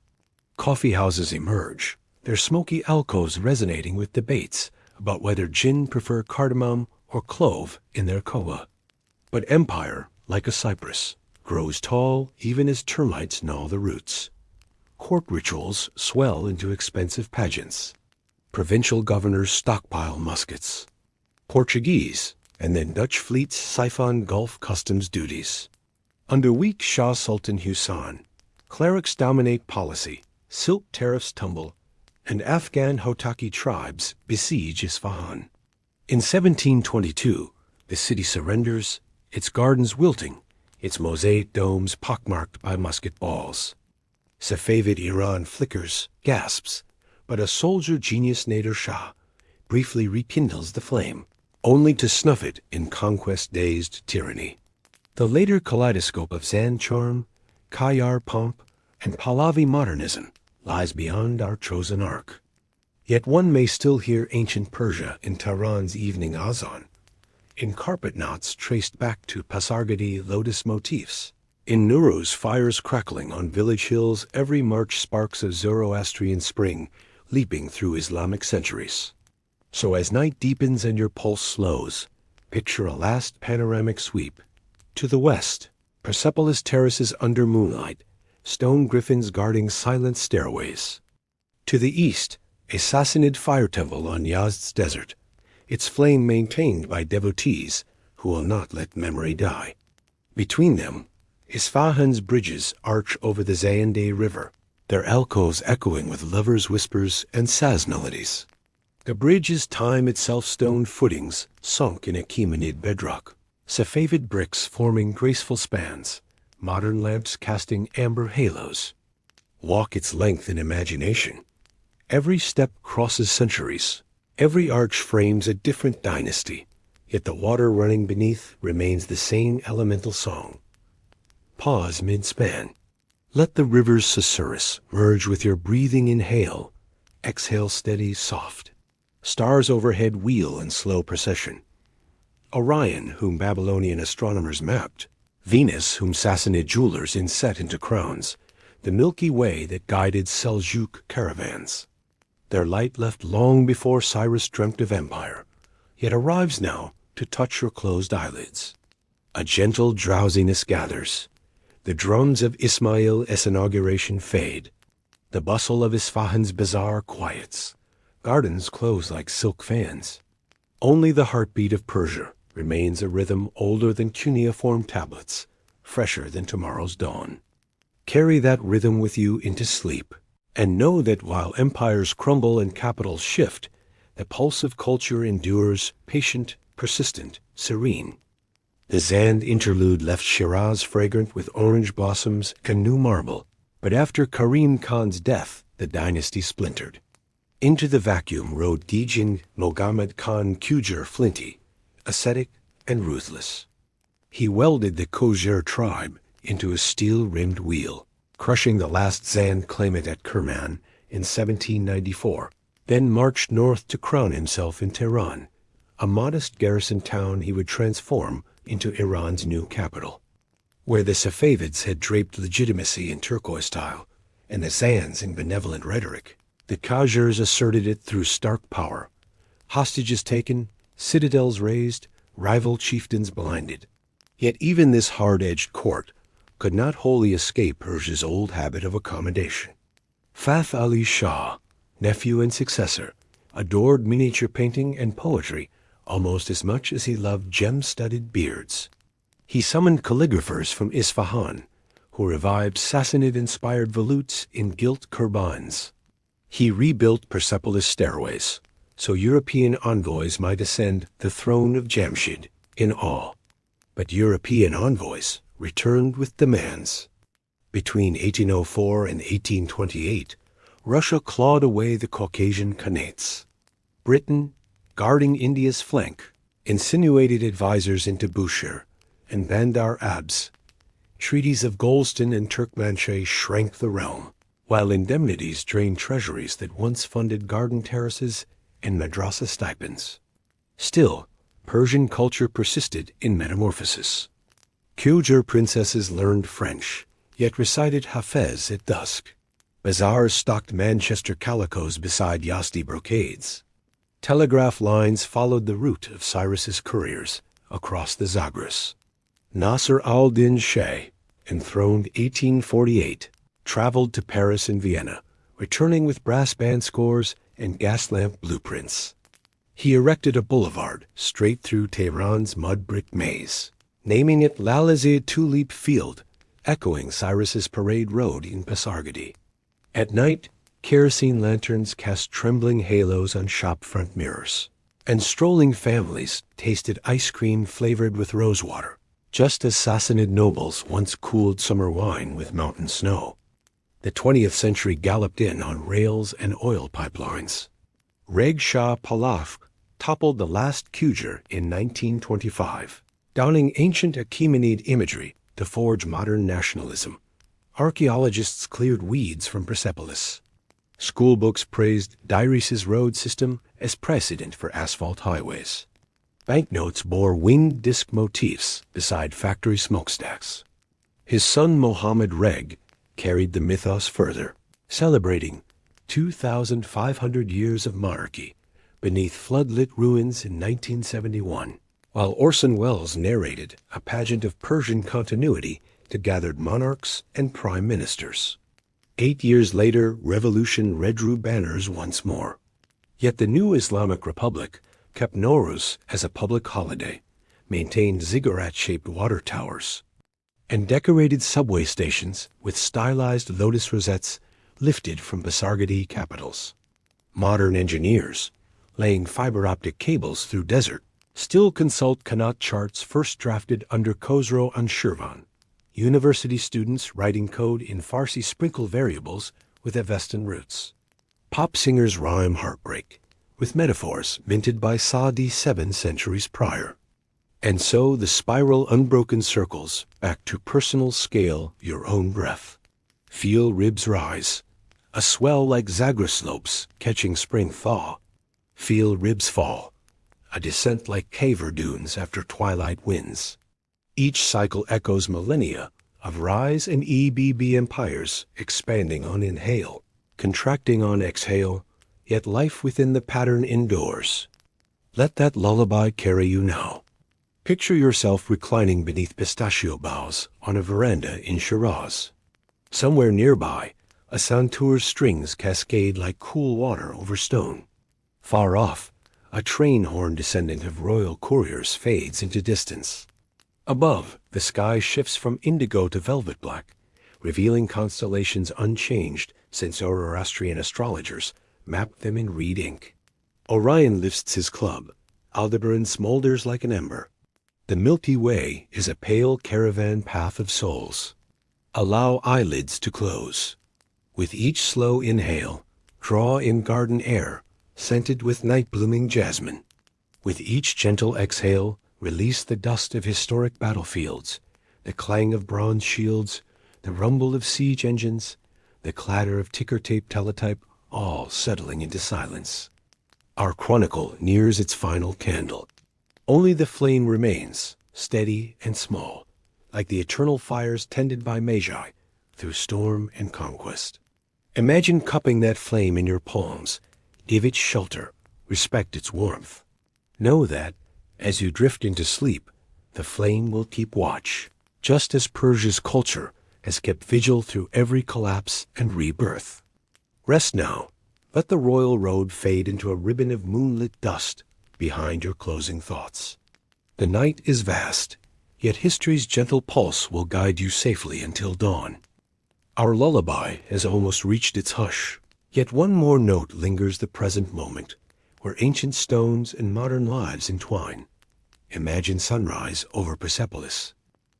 Coffee houses emerge, their smoky alcoves resonating with debates about whether jinn prefer cardamom or clove in their koa. But empire, like a cypress, grows tall even as termites gnaw the roots. Court rituals swell into expensive pageants. Provincial governors stockpile muskets. Portuguese and then Dutch fleets siphon Gulf customs duties. Under weak Shah Sultan Husain, clerics dominate policy, silk tariffs tumble, and Afghan Hotaki tribes besiege Isfahan. In 1722, the city surrenders, its gardens wilting, its mosaic domes pockmarked by musket balls. Safavid Iran flickers, gasps, but a soldier genius Nader Shah briefly rekindles the flame, only to snuff it in conquest-dazed tyranny. The later kaleidoscope of Zand charm, Qajar pomp, and Pahlavi modernism lies beyond our chosen arc. Yet one may still hear ancient Persia in Tehran's evening azan, in carpet knots traced back to Pasargadi lotus motifs. In Nuruz, fires crackling on village hills, every March sparks of Zoroastrian spring leaping through Islamic centuries. So as night deepens and your pulse slows, picture a last panoramic sweep. To the west, Persepolis terraces under moonlight, stone griffins guarding silent stairways. To the east, a Sassanid fire temple on Yazd's desert, its flame maintained by devotees who will not let memory die. Between them, Isfahan's bridges arch over the Zayandeh River, their alcoves echoing with lovers' whispers and saz melodies. The bridge is time itself, stone footings sunk in Achaemenid bedrock, Safavid bricks forming graceful spans, modern lamps casting amber halos. Walk its length in imagination. Every step crosses centuries. Every arch frames a different dynasty, yet the water running beneath remains the same elemental song. Pause mid-span. Let the river's susurrus merge with your breathing inhale. Exhale steady, soft. Stars overhead wheel in slow procession. Orion, whom Babylonian astronomers mapped. Venus, whom Sassanid jewelers inset into crowns. The Milky Way that guided Seljuk caravans. Their light left long before Cyrus dreamt of empire, yet arrives now to touch your closed eyelids. A gentle drowsiness gathers. The drums of Ismail's inauguration fade. The bustle of Isfahan's bazaar quiets. Gardens close like silk fans. Only the heartbeat of Persia remains a rhythm older than cuneiform tablets, fresher than tomorrow's dawn. Carry that rhythm with you into sleep, and know that while empires crumble and capitals shift, the pulse of culture endures, patient, persistent, serene. The Zand interlude left Shiraz fragrant with orange blossoms and new marble, but after Karim Khan's death, the dynasty splintered. Into the vacuum rode Dijin Mogammed Khan Qjar flinty, ascetic and ruthless. He welded the Qjar tribe into a steel-rimmed wheel, crushing the last Zand claimant at Kerman in 1794, then marched north to crown himself in Tehran, a modest garrison town he would transform into Iran's new capital. Where the Safavids had draped legitimacy in turquoise style, and the Zands in benevolent rhetoric, the Qajars asserted it through stark power. Hostages taken, citadels razed, rival chieftains blinded. Yet even this hard-edged court could not wholly escape Persia's old habit of accommodation. Fath Ali Shah, nephew and successor, adored miniature painting and poetry almost as much as he loved gem-studded beards. He summoned calligraphers from Isfahan, who revived Sassanid-inspired volutes in gilt kurbans. He rebuilt Persepolis stairways, so European envoys might ascend the throne of Jamshid in awe. But European envoys returned with demands. Between 1804 and 1828, Russia clawed away the Caucasian Khanates. Britain, guarding India's flank, insinuated advisors into Bushehr and Bandar Abs. Treaties of Golestan and Turkmanshay shrank the realm, while indemnities drained treasuries that once funded garden terraces and madrasa stipends. Still, Persian culture persisted in metamorphosis. Qjar princesses learned French, yet recited Hafez at dusk. Bazaars stocked Manchester calicos beside Yazdi brocades. Telegraph lines followed the route of Cyrus's couriers across the Zagros. Nasr al-Din Shah, enthroned 1848, traveled to Paris and Vienna, returning with brass band scores and gas lamp blueprints. He erected a boulevard straight through Tehran's mud brick maze, naming it Lalazeh Tulip Field, echoing Cyrus's parade road in Pasargadi. At night, kerosene lanterns cast trembling halos on shop front mirrors, and strolling families tasted ice cream flavored with rosewater, just as Sassanid nobles once cooled summer wine with mountain snow. The 20th century galloped in on rails and oil pipelines. Reg Shah Pahlavi toppled the last Qujur in 1925, donning ancient Achaemenid imagery to forge modern nationalism. Archaeologists cleared weeds from Persepolis. Schoolbooks praised Darius's road system as precedent for asphalt highways. Banknotes bore winged disc motifs beside factory smokestacks. His son Mohammed Reg carried the mythos further, celebrating 2,500 years of monarchy beneath floodlit ruins in 1971, while Orson Welles narrated a pageant of Persian continuity to gathered monarchs and prime ministers. 8 years later, revolution redrew banners once more. Yet the new Islamic Republic kept Nowruz as a public holiday, maintained ziggurat-shaped water towers, and decorated subway stations with stylized lotus rosettes lifted from Basargadi capitals. Modern engineers, laying fiber-optic cables through desert, still consult qanat charts first drafted under Khosrow Anushirvan. University students writing code in Farsi sprinkle variables with Avestan roots. Pop singers rhyme heartbreak with metaphors minted by Saadi 7 centuries prior. And so the spiral unbroken circles back to personal scale your own breath. Feel ribs rise, a swell like Zagros slopes catching spring thaw. Feel ribs fall, a descent like caver dunes after twilight winds. Each cycle echoes millennia of rise and EBB empires expanding on inhale, contracting on exhale, yet life within the pattern indoors. Let that lullaby carry you now. Picture yourself reclining beneath pistachio boughs on a veranda in Shiraz. Somewhere nearby, a santur's strings cascade like cool water over stone. Far off, a train horn descendant of royal couriers fades into distance. Above, the sky shifts from indigo to velvet black, revealing constellations unchanged since Zoroastrian astrologers mapped them in reed ink. Orion lifts his club. Aldebaran smolders like an ember. The Milky Way is a pale caravan path of souls. Allow eyelids to close. With each slow inhale, draw in garden air, scented with night-blooming jasmine. With each gentle exhale, release the dust of historic battlefields, the clang of bronze shields, the rumble of siege engines, the clatter of ticker-tape teletype, all settling into silence. Our chronicle nears its final candle. Only the flame remains, steady and small, like the eternal fires tended by Magi through storm and conquest. Imagine cupping that flame in your palms. Give it shelter, respect its warmth. Know that, as you drift into sleep, the flame will keep watch, just as Persia's culture has kept vigil through every collapse and rebirth. Rest now. Let the royal road fade into a ribbon of moonlit dust behind your closing thoughts. The night is vast, yet history's gentle pulse will guide you safely until dawn. Our lullaby has almost reached its hush, yet one more note lingers the present moment, where ancient stones and modern lives entwine. Imagine sunrise over Persepolis.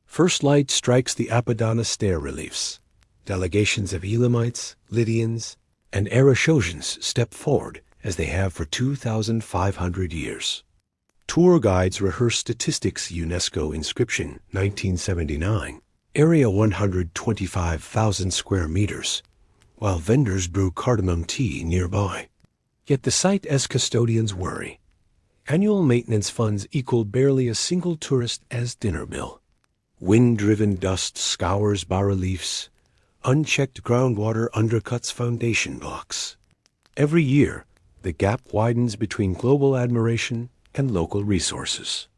First light strikes the Apadana stair reliefs. Delegations of Elamites, Lydians, and Arashosians step forward as they have for 2,500 years. Tour guides rehearse statistics UNESCO inscription 1979, area 125,000 square meters, while vendors brew cardamom tea nearby. Yet the site as custodians worry. Annual maintenance funds equal barely a single tourist as dinner bill. Wind-driven dust scours bas-reliefs. Unchecked groundwater undercuts foundation blocks. Every year, the gap widens between global admiration and local resources.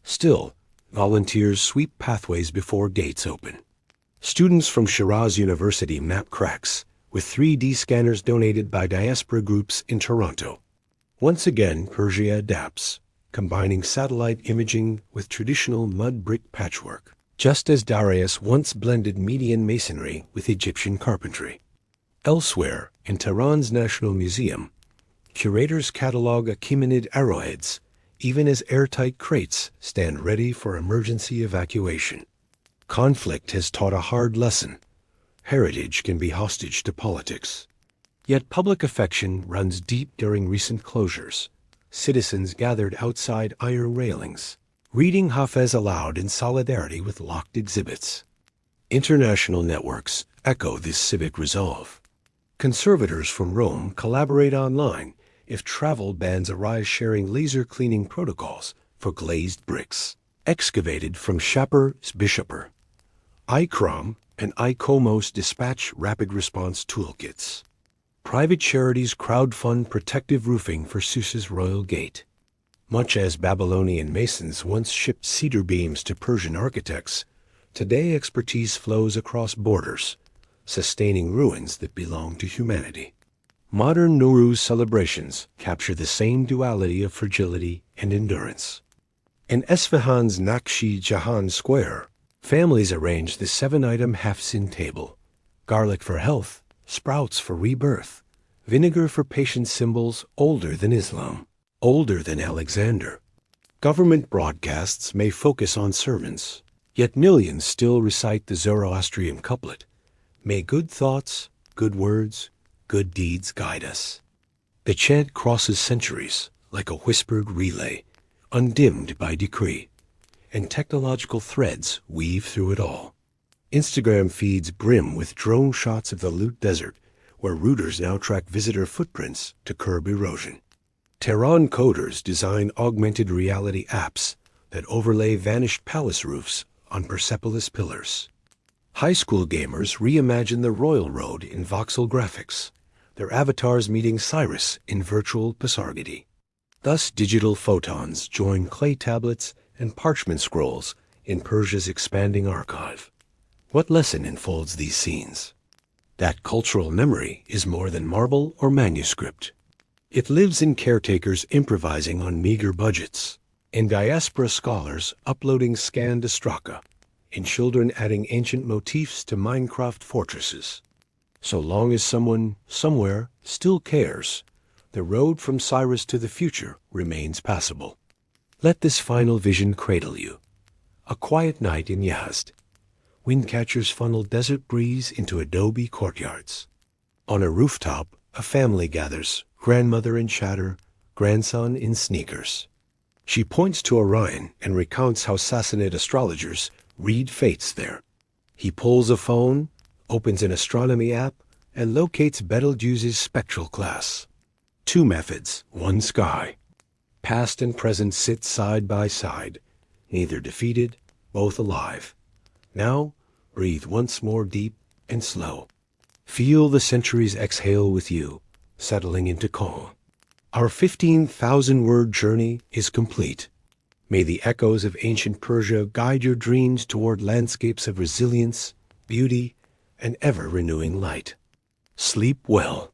Still, volunteers sweep pathways before gates open. Students from Shiraz University map cracks with 3D scanners donated by diaspora groups in Toronto. Once again, Persia adapts, combining satellite imaging with traditional mud brick patchwork, just as Darius once blended Median masonry with Egyptian carpentry. Elsewhere, in Tehran's National Museum, curators catalog Achaemenid arrowheads, even as airtight crates stand ready for emergency evacuation. Conflict has taught a hard lesson. Heritage can be hostage to politics. Yet public affection runs deep during recent closures. Citizens gathered outside iron railings, reading Hafez aloud in solidarity with locked exhibits. International networks echo this civic resolve. Conservators from Rome collaborate online if travel bans arise, sharing laser cleaning protocols for glazed bricks. Excavated from Shapur's Bishopper, ICROM and ICOMOS dispatch rapid response toolkits. Private charities crowdfund protective roofing for Susa's royal gate. Much as Babylonian masons once shipped cedar beams to Persian architects, today expertise flows across borders, sustaining ruins that belong to humanity. Modern Nowruz celebrations capture the same duality of fragility and endurance. In Esfahan's Nakshi Jahan Square, families arrange the 7-item Hafsin table: garlic for health, sprouts for rebirth, vinegar for patient, symbols older than Islam, older than Alexander. Government broadcasts may focus on sermons, yet millions still recite the Zoroastrian couplet: "May good thoughts, good words, good deeds guide us." The chant crosses centuries like a whispered relay, undimmed by decree, and technological threads weave through it all. Instagram feeds brim with drone shots of the Lut Desert, where routers now track visitor footprints to curb erosion. Tehran coders design augmented reality apps that overlay vanished palace roofs on Persepolis pillars. High school gamers reimagine the royal road in voxel graphics, their avatars meeting Cyrus in virtual Pasargadae. Thus digital photons join clay tablets and parchment scrolls in Persia's expanding archive. What lesson enfolds these scenes? That cultural memory is more than marble or manuscript. It lives in caretakers improvising on meager budgets, in diaspora scholars uploading scanned ostraka, in children adding ancient motifs to Minecraft fortresses. So long as someone, somewhere, still cares, the road from Cyrus to the future remains passable. Let this final vision cradle you. A quiet night in Yazd. Windcatchers funnel desert breeze into adobe courtyards. On a rooftop, a family gathers, grandmother in chatter, grandson in sneakers. She points to Orion and recounts how Sassanid astrologers read fates there. He pulls a phone, opens an astronomy app, and locates Betelgeuse's spectral class. 2 methods, 1 sky. Past and present sit side by side, neither defeated, both alive. Now, breathe once more deep and slow. Feel the centuries exhale with you, settling into calm. Our 15,000-word journey is complete. May the echoes of ancient Persia guide your dreams toward landscapes of resilience, beauty, and ever-renewing light. Sleep well.